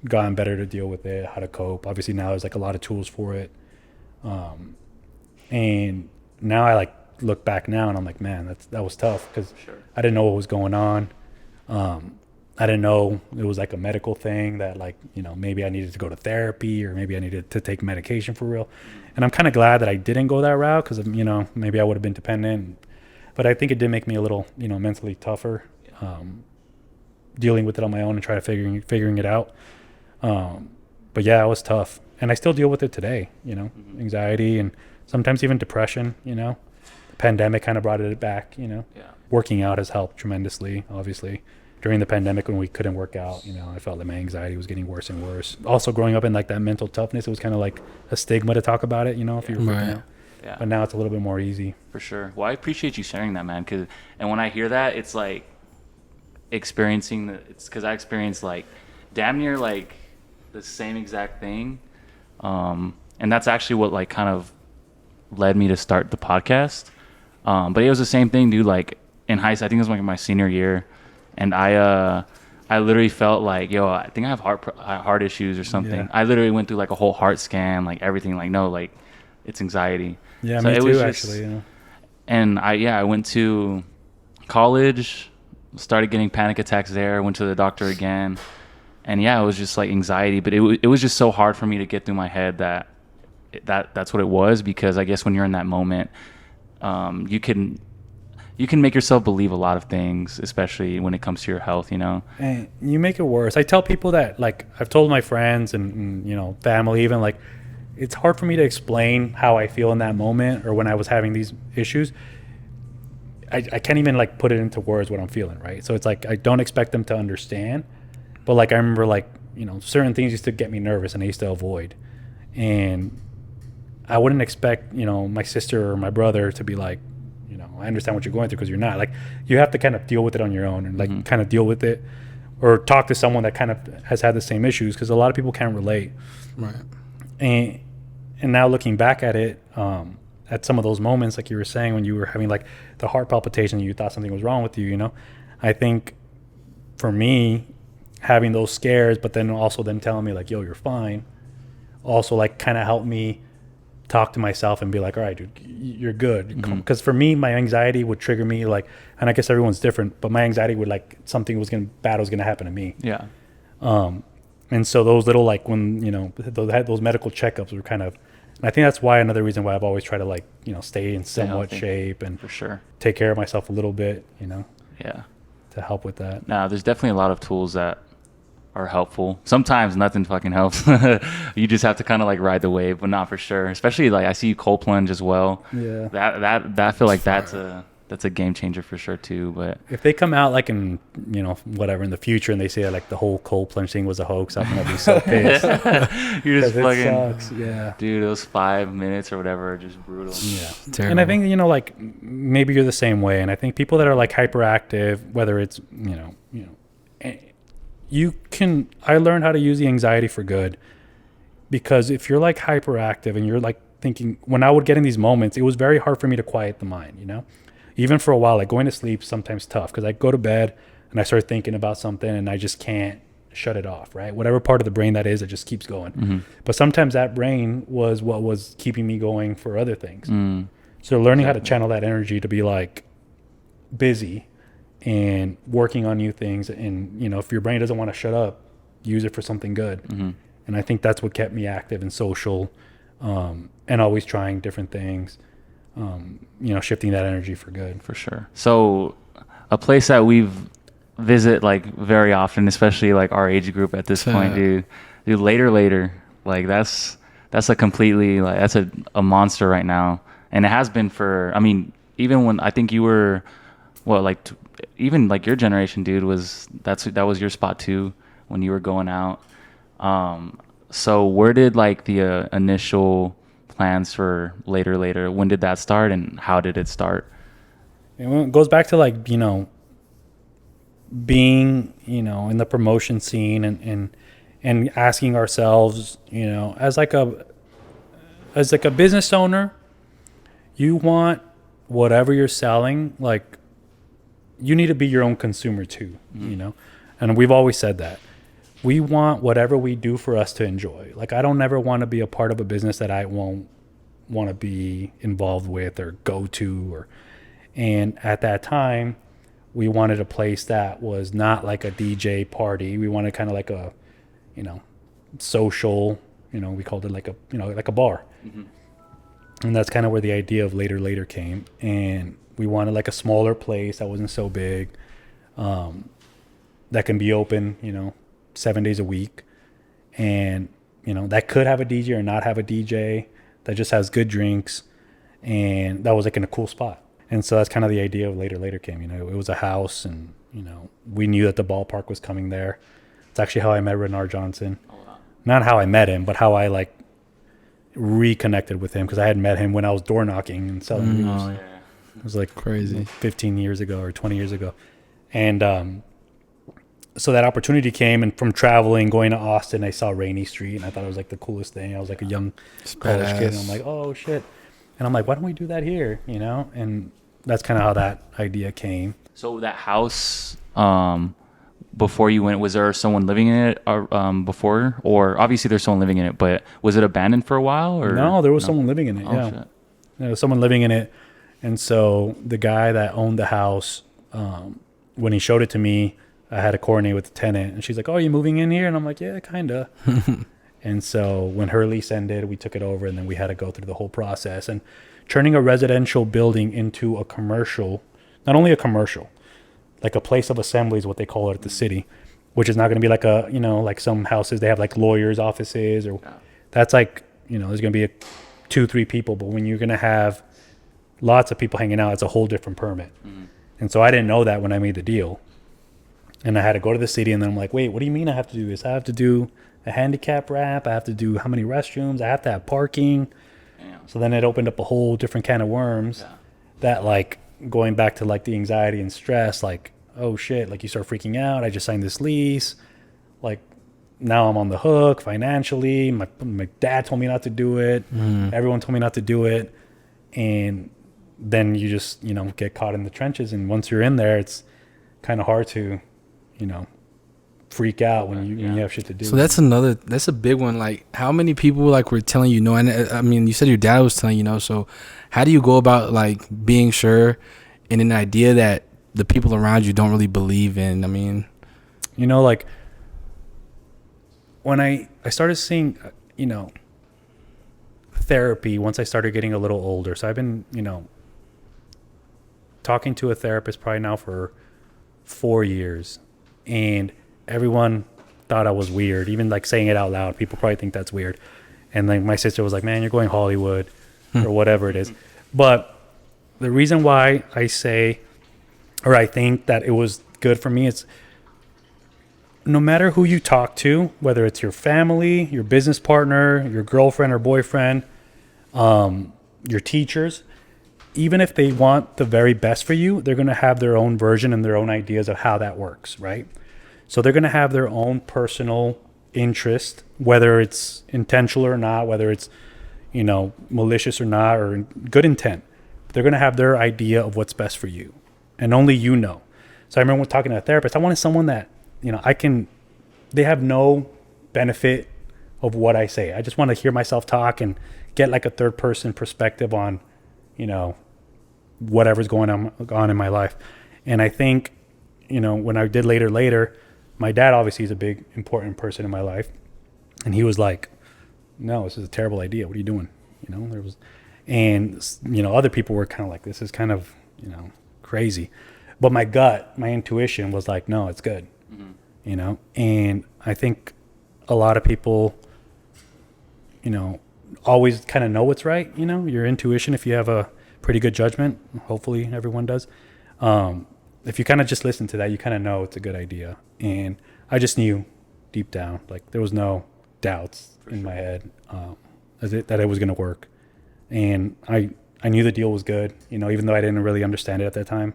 gotten better to deal with it, how to cope. Obviously now there's like a lot of tools for it. And now I like look back now and I'm like, man, that was tough because I didn't know what was going on. I didn't know it was like a medical thing that like, maybe I needed to go to therapy or maybe I needed to take medication for real. And I'm kind of glad that I didn't go that route because, maybe I would have been dependent. But I think it did make me a little, mentally tougher, dealing with it on my own and try to figuring it out. But yeah, it was tough. And I still deal with it today, anxiety and sometimes even depression, The pandemic kind of brought it back, Working out has helped tremendously, obviously. During the pandemic when we couldn't work out, I felt that my anxiety was getting worse and worse. Also growing up in like that mental toughness, it was kind of like a stigma to talk about it, if you were freaking out. Yeah. But now it's a little bit more easy. For sure. Well, I appreciate you sharing that, man. And when I hear that, it's like experiencing it's because I experienced like damn near like the same exact thing. And that's actually what like kind of led me to start the podcast. But it was the same thing, dude. Like in high school, I think it was like my senior year. And I literally felt like, I think I have heart issues or something. Yeah. I literally went through like a whole heart scan, like everything, like, no, like it's anxiety. Yeah, so me too, actually. Yeah. And I went to college, started getting panic attacks there, went to the doctor again. And it was just like anxiety, but it was just so hard for me to get through my head that's what it was, because I guess when you're in that moment, you can make yourself believe a lot of things, especially when it comes to your health, And you make it worse. I tell people that, like, I've told my friends and family even, like, it's hard for me to explain how I feel in that moment or when I was having these issues. I can't even, like, put it into words what I'm feeling, right? So it's like I don't expect them to understand. But, like, I remember, like, certain things used to get me nervous and I used to avoid. And I wouldn't expect, my sister or my brother to be like, I understand what you're going through, because you're not. Like, you have to kind of deal with it on your own and like kind of deal with it, or talk to someone that kind of has had the same issues, because a lot of people can't relate. Right. And now looking back at it, at some of those moments, like you were saying, when you were having like the heart palpitation and you thought something was wrong with you, I think for me, having those scares, but then also them telling me like, yo, you're fine, also like kind of helped me talk to myself and be like, all right, dude, you're good. Because for me, my anxiety would trigger me, like, and I guess everyone's different, but my anxiety would, like, something bad was gonna happen to me. Yeah. And so those little, like, when those medical checkups were kind of, and I think that's why another reason why I've always tried to, like, stay in somewhat shape and for sure take care of myself a little bit, Yeah. to help with that. Now, there's definitely a lot of tools that are helpful. Sometimes nothing fucking helps. You just have to kind of like ride the wave, but not for sure. Especially like I see you cold plunge as well. Yeah. That I feel like that's a that's a game changer for sure too. But if they come out like in, you know, whatever in the future and they say like the whole cold plunge thing was a hoax, I'm gonna be so pissed. you're just 'Cause fucking, it sucks. Yeah. dude. Those 5 minutes or whatever are just brutal. Yeah. Terrible. And I think, you know, like maybe you're the same way. And I think people that are like hyperactive, whether it's, I learned how to use the anxiety for good, because if you're like hyperactive and you're like thinking, when I would get in these moments, it was very hard for me to quiet the mind, you know, even for a while, like going to sleep, sometimes tough, because I go to bed and I start thinking about something and I just can't shut it off, right? Whatever part of the brain that is, it just keeps going. Mm-hmm. But sometimes that brain was what was keeping me going for other things. So learning how to channel that energy to be like busy and working on new things. And, you know, if your brain doesn't want to shut up, use it for something good. Mm-hmm. And I think that's what kept me active and social, and always trying different things, shifting that energy for good. For sure. So a place that we've visit like very often, especially like our age group at this point, dude, later, like that's a completely, like, that's a monster right now. And it has been for, I mean, even when I think you were, well, like even like your generation, dude, that was your spot too when you were going out. So where did like the initial plans for later, when did that start and how did it start? It goes back to like, you know, being, you know, in the promotion scene and asking ourselves, you know, as like a business owner, you want whatever you're selling, like you need to be your own consumer too, you know? And we've always said that. We want whatever we do for us to enjoy. Like, I don't ever want to be a part of a business that I won't want to be involved with or go to. And at that time, we wanted a place that was not like a DJ party. We wanted kind of like a, you know, social, you know, we called it like a, you know, like a bar. Mm-hmm. And that's kind of where the idea of later came. And we wanted like a smaller place that wasn't so big, that can be open, you know, 7 days a week, and, you know, that could have a DJ or not have a DJ, that just has good drinks, and that was like in a cool spot. And so that's kind of the idea of later came. You know, it was a house, and, you know, we knew that the ballpark was coming there. It's actually how I met Renard Johnson. Oh, wow. Not how I met him, but how I like reconnected with him, because I had met him when I was door knocking and selling news. Oh, yeah. It was like crazy, 15 years ago or 20 years ago. And so that opportunity came, and from traveling, going to Austin, I saw Rainy Street, and I thought it was like the coolest thing. I was like a young college kid, and I'm like, oh shit. And I'm like, why don't we do that here? You know? And that's kind of how that idea came. So that house, before you went, was there someone living in it before? Or obviously there's someone living in it, but was it abandoned for a while? Or no, there was someone living in it. Oh, yeah. Shit. There was someone living in it. And so the guy that owned the house, when he showed it to me, I had to coordinate with the tenant, and she's like, oh, are you moving in here? And I'm like, yeah, kind of. And so when her lease ended, we took it over, and then we had to go through the whole process. And turning a residential building into a commercial, not only a commercial, like a place of assembly is what they call it at the city, which is not going to be like a, you know, like some houses, they have like lawyers' offices, or that's like, you know, there's going to be 2-3 people. But when you're going to have lots of people hanging out, it's a whole different permit. Mm-hmm. And so I didn't know that when I made the deal. And I had to go to the city, and then I'm like, wait, what do you mean I have to do this? I have to do a handicap ramp. I have to do how many restrooms? I have to have parking. Damn. So then it opened up a whole different can of worms that, like, going back to, like, the anxiety and stress, like, oh, shit, like, you start freaking out. I just signed this lease. Like, now I'm on the hook financially. My dad told me not to do it. Everyone told me not to do it. And then you just, you know, get caught in the trenches. And once you're in there, it's kind of hard to, you know, freak out when you have shit to do. So that's a big one. Like, how many people like were telling you no? And I mean, you said your dad was telling you no. So how do you go about like being sure in an idea that the people around you don't really believe in? I mean, you know, like when I started seeing, you know, therapy once I started getting a little older. So I've been, you know, talking to a therapist probably now for 4 years. And everyone thought I was weird. Even like saying it out loud, people probably think that's weird. And like my sister was like, man, you're going Hollywood or whatever it is. But the reason why I say, or I think that it was good for me, is no matter who you talk to, whether it's your family, your business partner, your girlfriend or boyfriend, your teachers, even if they want the very best for you, they're going to have their own version and their own ideas of how that works, right? So they're going to have their own personal interest, whether it's intentional or not, whether it's, malicious or not, or good intent. They're going to have their idea of what's best for you, and only you know. So I remember when talking to a therapist, I wanted someone that, they have no benefit of what I say. I just want to hear myself talk and get like a third person perspective on, whatever's going on in my life. And I think, when I did later, my dad obviously is a big, important person in my life. And he was like, no, this is a terrible idea. What are you doing? Other people were kind of like, this is kind of, crazy. But my gut, my intuition was like, no, it's good. And I think a lot of people, always kind of know what's right. Your intuition, if you have a pretty good judgment, hopefully everyone does. If you kind of just listen to that, you kind of know it's a good idea. And I just knew deep down, like there was no doubts in my head that it was going to work. And I knew the deal was good, even though I didn't really understand it at that time.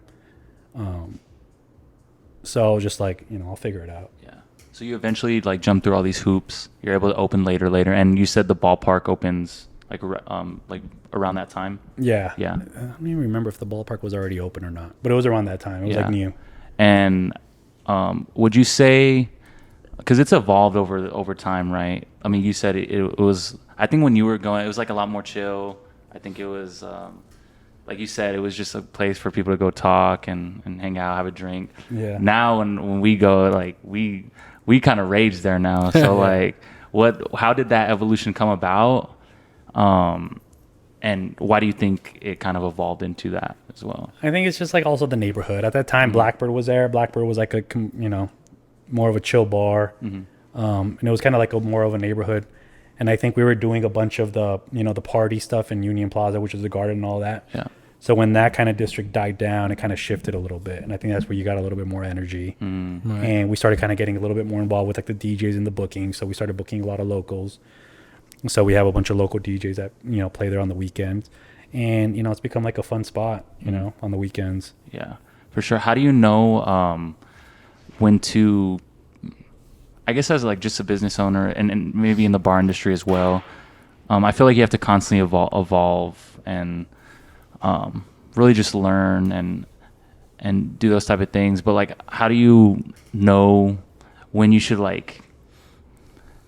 So I was just like, I'll figure it out. Yeah. So you eventually like jump through all these hoops. You're able to open later, and you said the ballpark opens like around that time. Yeah. Yeah. I don't even remember if the ballpark was already open or not, but it was around that time. It was like new. And would you say, because it's evolved over time, right? I mean, you said it was. I think when you were going, it was like a lot more chill. I think it was. Like you said, it was just a place for people to go talk and hang out, have a drink. Yeah. Now when we go, like we kind of rage there now. So like, how did that evolution come about? And why do you think it kind of evolved into that as well? I think it's just like also the neighborhood. At that time, Blackbird was there. Blackbird was like a, more of a chill bar. And it was kind of like more of a neighborhood. And I think we were doing a bunch of the, the party stuff in Union Plaza, which is the garden and all that. Yeah. So when that kind of district died down, it kind of shifted a little bit. And I think that's where you got a little bit more energy. Right. And we started kind of getting a little bit more involved with like the DJs and the booking. So we started booking a lot of locals. So we have a bunch of local DJs that, play there on the weekends. And, it's become like a fun spot, on the weekends. Yeah, for sure. How do you know when to, I guess as like just a business owner and maybe in the bar industry as well, I feel like you have to constantly evolve and really just learn and do those type of things. But like, how do you know when you should like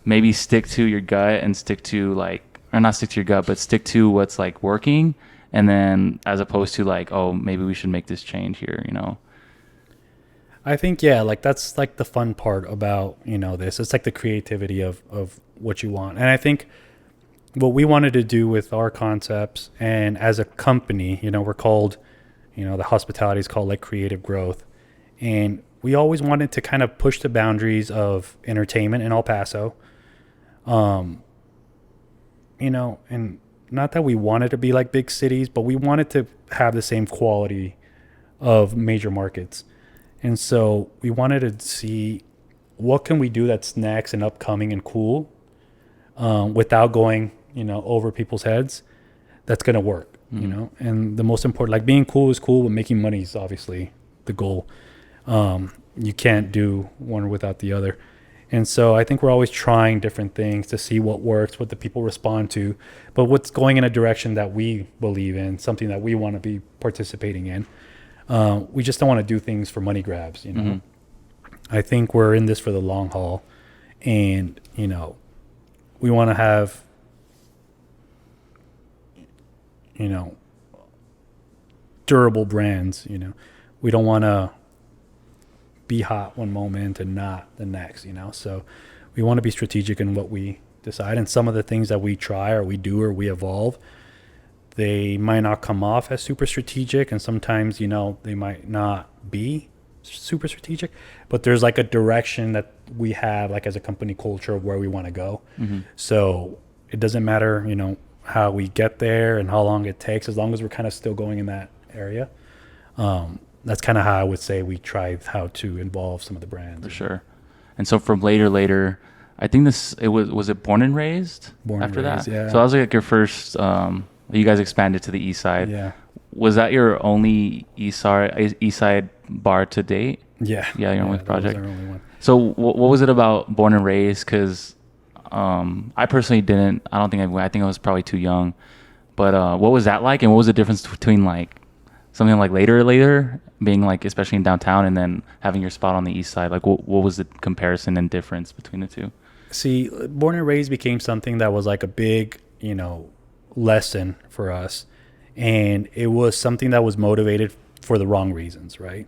maybe stick to your gut and stick to like, or not stick to your gut, but stick to what's like working, and then as opposed to like, oh, maybe we should make this change here, I think, like that's like the fun part about, this. It's like the creativity of what you want. And I think what we wanted to do with our concepts and as a company, we're called, the hospitality is called like creative growth. And we always wanted to kind of push the boundaries of entertainment in El Paso. And not that we wanted to be like big cities, but we wanted to have the same quality of major markets. And so we wanted to see what can we do that's next and upcoming and cool, without going, over people's heads. That's going to work, and the most important, like being cool is cool, but making money is obviously the goal. You can't do one without the other. And so I think we're always trying different things to see what works, what the people respond to, but what's going in a direction that we believe in, something that we want to be participating in. We just don't want to do things for money grabs, I think we're in this for the long haul, and, we want to have, durable brands, we don't want to be hot one moment and not the next, so we want to be strategic in what we decide. And some of the things that we try or we do or we evolve, they might not come off as super strategic, and sometimes, they might not be super strategic, but there's like a direction that we have, like as a company culture of where we want to go. So it doesn't matter, how we get there and how long it takes, as long as we're kind of still going in that area. That's kind of how I would say we tried how to involve some of the brands. For sure. And so from later, I think was it Born and Raised Born after and Raised, that? yeah. So that was like your first, you guys expanded to the east side. Yeah. Was that your only east side bar to date? Yeah. Yeah, your only project. That was our only one. So what was it about Born and Raised? Because I personally didn't. I don't think I think I was probably too young. But what was that like? And what was the difference between like something like later being like, especially in downtown, and then having your spot on the east side? Like what was the comparison and difference between the two? See, Born and Raised became something that was like a big, lesson for us. And it was something that was motivated for the wrong reasons, right?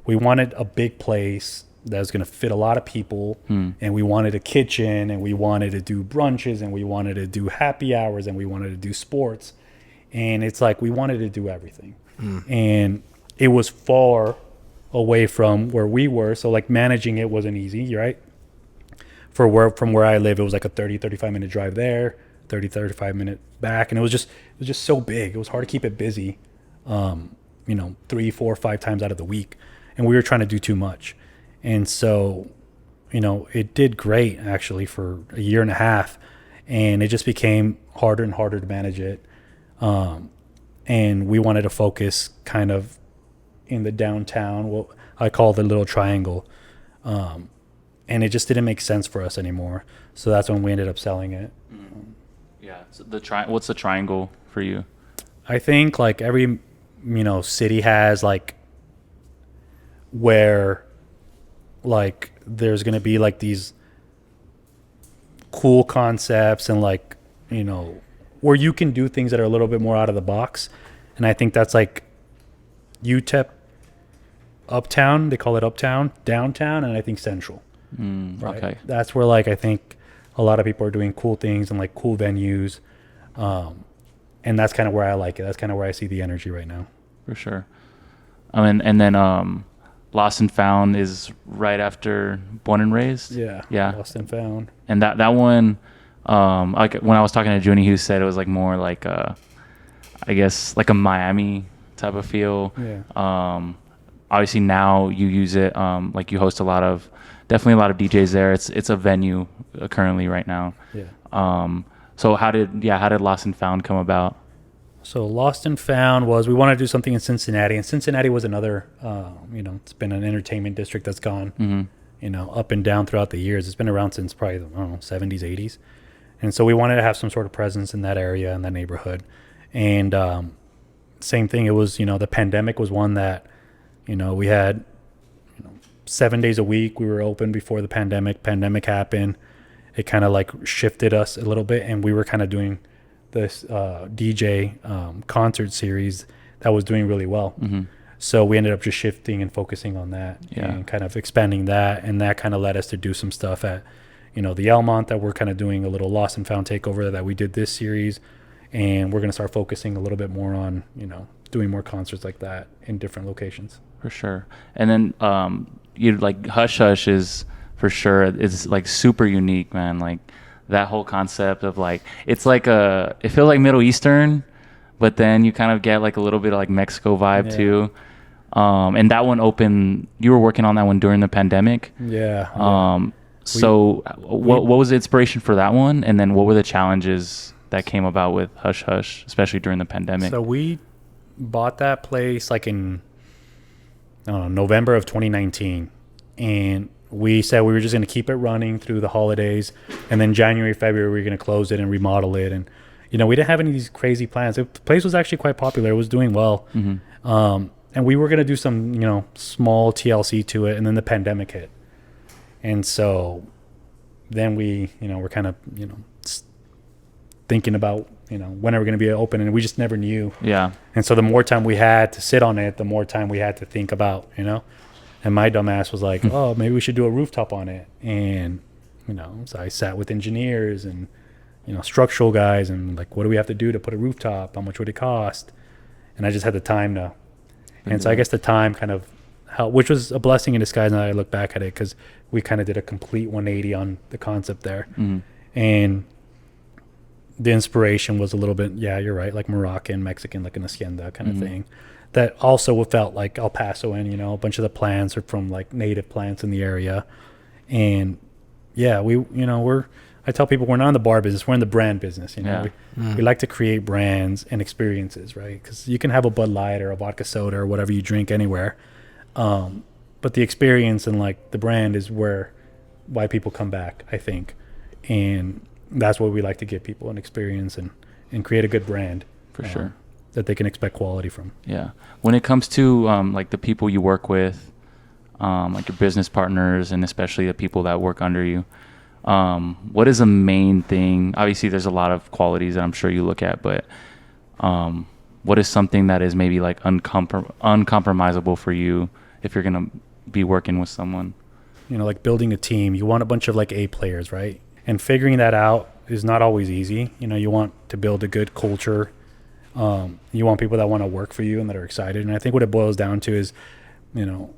We wanted a big place that was going to fit a lot of people, and we wanted a kitchen, and we wanted to do brunches, and we wanted to do happy hours, and we wanted to do sports. And it's like we wanted to do everything. And it was far away from where we were. So like managing it wasn't easy, right? From where I live, it was like a 35 minute drive there, 35 minute back. And it was just so big. It was hard to keep it busy, 3, 4, 5 times out of the week. And we were trying to do too much. And so, it did great actually for a year and a half, and it just became harder and harder to manage it. And we wanted to focus kind of in the downtown, what I call the little triangle. And it just didn't make sense for us anymore. So that's when we ended up selling it. Yeah. So what's the triangle for you? I think like every, city has like where like there's going to be like these cool concepts and like, where you can do things that are a little bit more out of the box. And I think that's like UTEP Uptown, they call it Uptown, Downtown, and I think Central. Right? Okay. That's where like I think a lot of people are doing cool things and like cool venues. And that's kind of where I like it. That's kind of where I see the energy right now. For sure. And then Lost and Found is right after Born and Raised. Yeah. Lost and Found. And that one, like when I was talking to Junie, who said it was like more like I guess like a Miami type of feel. Yeah. Obviously now you use it, like you host definitely a lot of DJs there. It's a venue currently right now. Yeah. So how did Lost and Found come about? So Lost and Found was, we wanted to do something in Cincinnati, and Cincinnati was another, it's been an entertainment district that's gone, up and down throughout the years. It's been around since probably, 70s, 80s. And so we wanted to have some sort of presence in that area, in that neighborhood. And same thing, it was, the pandemic was one that, we had 7 days a week. We were open before the pandemic happened. It kind of like shifted us a little bit, and we were kind of doing this DJ concert series that was doing really well. So we ended up just shifting and focusing on that and kind of expanding that, and that kind of led us to do some stuff at the Elmont, that we're kind of doing a little Lost and Found takeover that we did this series, and we're going to start focusing a little bit more on doing more concerts like that in different locations. For sure. And then you like Hush Hush is for sure, it's like super unique, man. Like that whole concept of like, it's like it feels like Middle Eastern, but then you kind of get like a little bit of like Mexico vibe too. And that one opened, you were working on that one during the pandemic. So what was the inspiration for that one? And then what were the challenges that came about with Hush Hush, especially during the pandemic? So we bought that place like in November of 2019, and we said we were just going to keep it running through the holidays, and then January, February we were going to close it and remodel it. And we didn't have any of these crazy plans. The place was actually quite popular. It was doing well. And we were going to do some small TLC to it, and then the pandemic hit. And so then we we're kind of thinking about when are we going to be open, and we just never knew. And so the more time we had to sit on it, the more time we had to think about, and my dumb ass was like, oh, maybe we should do a rooftop on it. And so I sat with engineers and structural guys, and like, what do we have to do to put a rooftop? How much would it cost? And I just had the time to, and so I guess the time kind of helped, which was a blessing in disguise now that I look back at it, because we kind of did a complete 180 on the concept there. And the inspiration was a little bit, you're right, like Moroccan, Mexican, like an hacienda kind of thing. that also felt like El Pasoan. You know, a bunch of the plants are from like native plants in the area, and yeah, I tell people we're not in the bar business, we're in the brand business. You know, we like to create brands and experiences, right? Because you can have a Bud Light or a vodka soda or whatever you drink anywhere, but the experience and like the brand is why people come back, I think, and that's what we like to give people, an experience and create a good brand For sure. that they can expect quality from. Yeah. When it comes to like the people you work with, like your business partners and especially the people that work under you, what is the main thing? Obviously, there's a lot of qualities that I'm sure you look at, but what is something that is maybe like uncompromisable for you if you're going to be working with someone? You know, like building a team, you want a bunch of like A players, right? And figuring that out is not always easy. You know, you want to build a good culture. You want people that want to work for you and that are excited. And I think what it boils down to is, you know,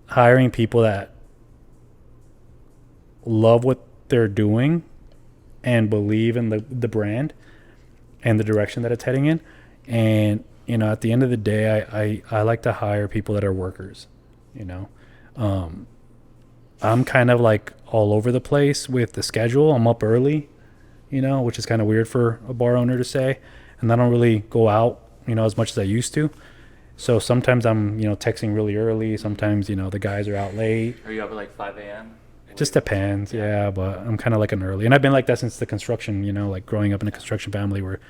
hiring people that love what they're doing and believe in the brand and the direction that it's heading in. And, you know, at the end of the day, I like to hire people that are workers, you know. I'm kind of like all over the place with the schedule. I'm up early, you know, which is kind of weird for a bar owner to say. And I don't really go out, you know, as much as I used to. So sometimes I'm, you know, texting really early. Sometimes, you know, the guys are out late. Are you up at like 5 a.m.? It just depends, yeah, but I'm kind of like an early. And I've been like that since the construction, you know, like growing up in a construction family where,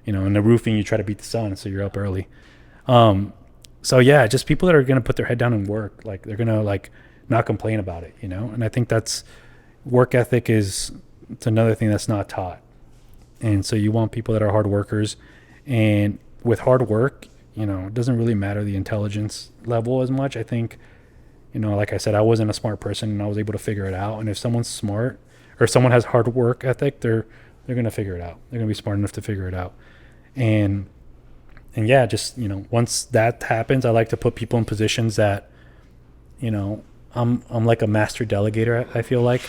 you know, in the roofing, you try to beat the sun, so you're up early. So, yeah, just people that are going to put their head down and work. Like, they're going to, like, not complain about it, you know? And I think that's work ethic it's another thing that's not taught. And so you want people that are hard workers. And with hard work, you know, it doesn't really matter the intelligence level as much. I think, you know, like I said, I wasn't a smart person and I was able to figure it out. And if someone's smart or someone has hard work ethic, they're going to figure it out. They're going to be smart enough to figure it out. And yeah, just, you know, once that happens, I like to put people in positions that, you know, I'm like a master delegator, I feel like.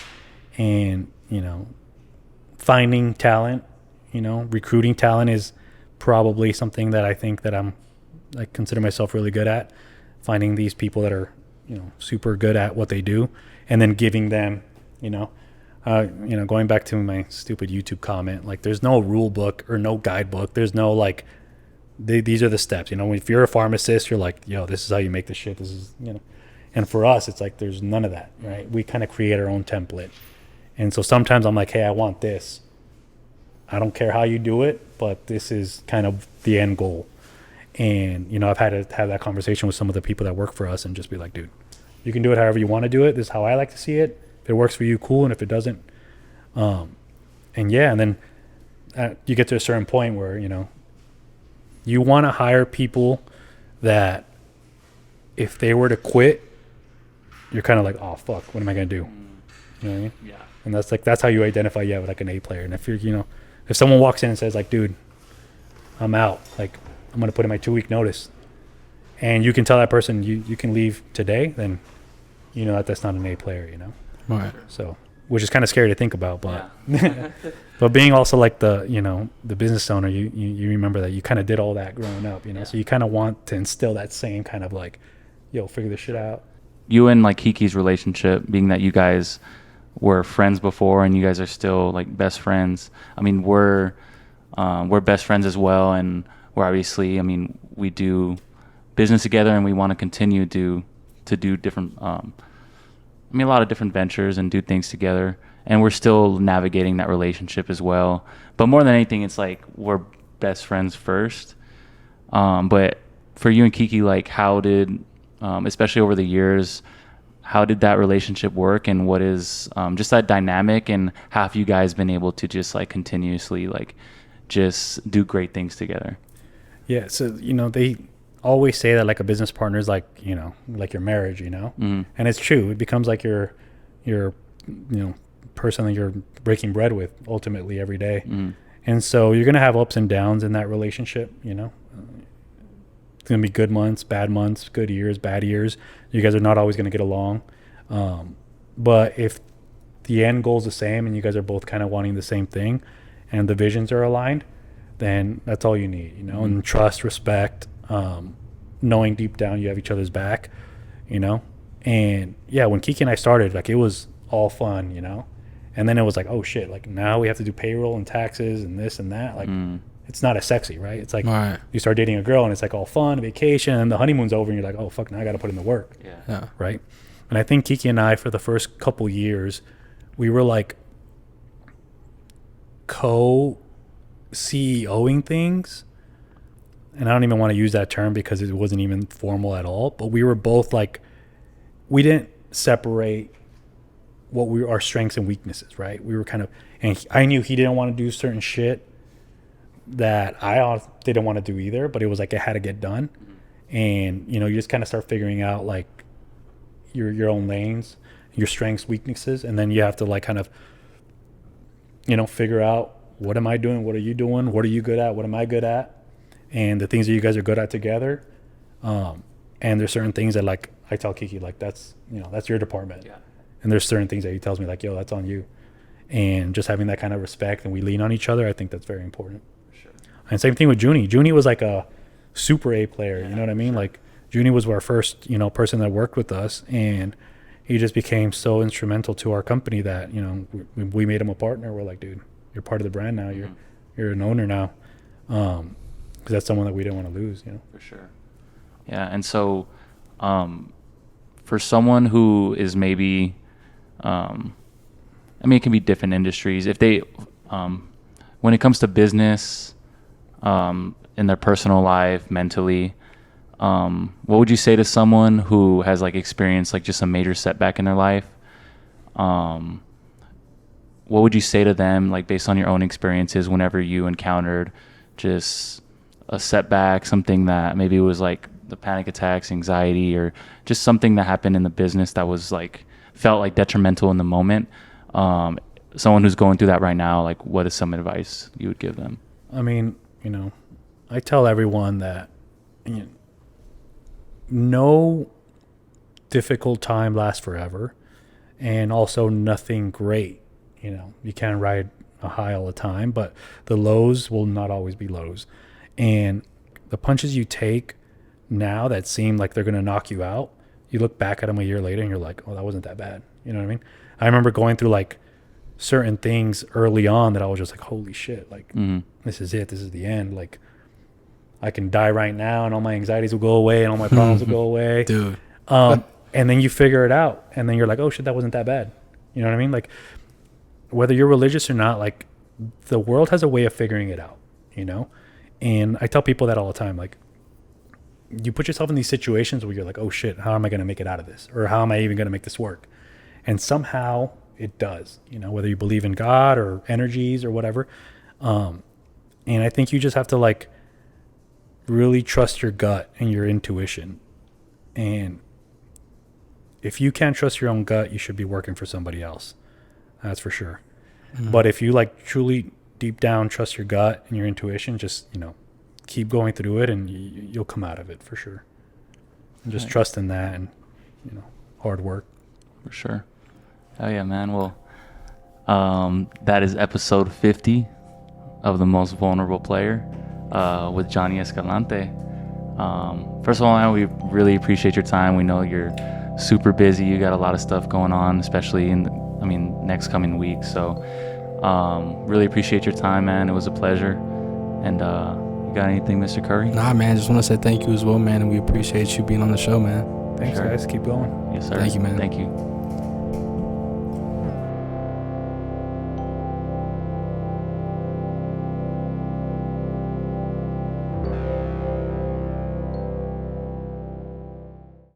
And, you know, finding talent, you know, recruiting talent is probably something that I think that I consider myself really good at. Finding these people that are, you know, super good at what they do, and then giving them, you know, going back to my stupid YouTube comment, like there's no rule book or no guidebook. There's no like, these are the steps, you know, if you're a pharmacist, you're like, yo, this is how you make the shit. This is, you know, and for us, it's like, there's none of that, right? We kind of create our own template. And so sometimes I'm like, hey, I want this. I don't care how you do it, but this is kind of the end goal. And, you know, I've had to have that conversation with some of the people that work for us and just be like, dude, you can do it however you want to do it. This is how I like to see it. If it works for you, cool. And if it doesn't, and yeah, and then you get to a certain point where, you know, you want to hire people that if they were to quit, you're kind of like, oh, fuck, what am I going to do? You know what I mean? Yeah. And that's how you identify, with like an A player. And if you're, you know, if someone walks in and says like, dude, I'm out, like I'm going to put in my 2-week notice, and you can tell that person you can leave today, then you know that's not an A player, you know? Right. So, which is kind of scary to think about, but but being also like the, you know, the business owner, you remember that you kind of did all that growing up, you know? So you kind of want to instill that same kind of like, yo, figure this shit out. You and like Kiki's relationship, being that you guys were friends before and you guys are still like best friends. I mean, we're best friends as well, and we're obviously, I mean, we do business together and we want to continue to do different, I mean, a lot of different ventures and do things together, and we're still navigating that relationship as well. But more than anything, it's like we're best friends first. But for you and Kiki, like how did, especially over the years, how did that relationship work, and what is just that dynamic, and how have you guys been able to just like continuously like just do great things together? Yeah, so, you know, they always say that like a business partner is like, you know, like your marriage, you know? Mm-hmm. And it's true. It becomes like your you know, person that you're breaking bread with ultimately every day. Mm-hmm. And so you're going to have ups and downs in that relationship, you know? It's going to be good months, bad months, good years, bad years. You guys are not always going to get along. But if the end goal is the same and you guys are both kind of wanting the same thing and the visions are aligned, then that's all you need, you know, and trust, respect, knowing deep down you have each other's back, you know. And yeah, when Kiki and I started, like, it was all fun, you know. And then it was like, oh shit, like now we have to do payroll and taxes and this and that. Like, it's not as sexy, right? It's like you start dating a girl and it's like all fun, vacation, and the honeymoon's over and you're like, oh fuck, now I got to put in the work. Yeah. Right. And I think Kiki and I, for the first couple years, we were like co-CEOing things. And I don't even want to use that term because it wasn't even formal at all. But we were both like, we didn't separate what our strengths and weaknesses, right? We were kind of, and I knew he didn't want to do certain shit that I didn't want to do either, but it was like it had to get done. And, you know, you just kind of start figuring out like your own lanes, your strengths, weaknesses, and then you have to like kind of, you know, figure out, what am I doing? What are you doing? What are you good at? What am I good at? And the things that you guys are good at together. And there's certain things that, like, I tell Kiki, like, that's, you know, that's your department. Yeah. And there's certain things that he tells me, like, yo, that's on you. And just having that kind of respect, and we lean on each other, I think that's very important. Sure. And same thing with Junie. Junie was like a super A player, you know what I mean? Sure. Like, Junie was our first, you know, person that worked with us, and he just became so instrumental to our company that, you know, we made him a partner. We're like, dude, you're part of the brand now. You're an owner now. Because that's someone that we didn't want to lose, you know? For sure. Yeah, and so for someone who is maybe, I mean, it can be different industries. If they, when it comes to business, in their personal life, mentally, what would you say to someone who has like experienced like just a major setback in their life? What would you say to them, like based on your own experiences, whenever you encountered just a setback, something that maybe was like the panic attacks, anxiety, or just something that happened in the business that was like, felt like detrimental in the moment? Someone who's going through that right now, like what is some advice you would give them? I mean, you know, I tell everyone that, you know, no difficult time lasts forever, and also nothing great. You know, you can't ride a high all the time, but the lows will not always be lows. And the punches you take now that seem like they're going to knock you out, you look back at them a year later and you're like, oh, that wasn't that bad. You know what I mean? I remember going through like certain things early on that I was just like, holy shit, like this is it. This is the end. Like, I can die right now and all my anxieties will go away and all my problems will go away. Dude. And then you figure it out and then you're like, oh shit, that wasn't that bad. You know what I mean? Like, whether you're religious or not, like, the world has a way of figuring it out, you know? And I tell people that all the time. Like, you put yourself in these situations where you're like, oh shit, how am I going to make it out of this? Or how am I even going to make this work? And somehow it does, you know, whether you believe in God or energies or whatever. And I think you just have to like really trust your gut and your intuition. And if you can't trust your own gut, you should be working for somebody else. That's for sure. But if you like truly deep down trust your gut and your intuition, just, you know, keep going through it and you'll come out of it for sure. And just trust in that and, you know, hard work. For sure. Oh yeah, man. Well, that is episode 50 of The Most Vulnerable Player with Johnny Escalante. First of all, man, we really appreciate your time. We know you're super busy. You got a lot of stuff going on, especially in next coming week. So really appreciate your time, man. It was a pleasure. And you got anything, Mr. Curry? Nah, man, just want to say thank you as well, man, and we appreciate you being on the show, man. Thanks, guys. Keep going. Yes, sir. Thank you, man. Thank you.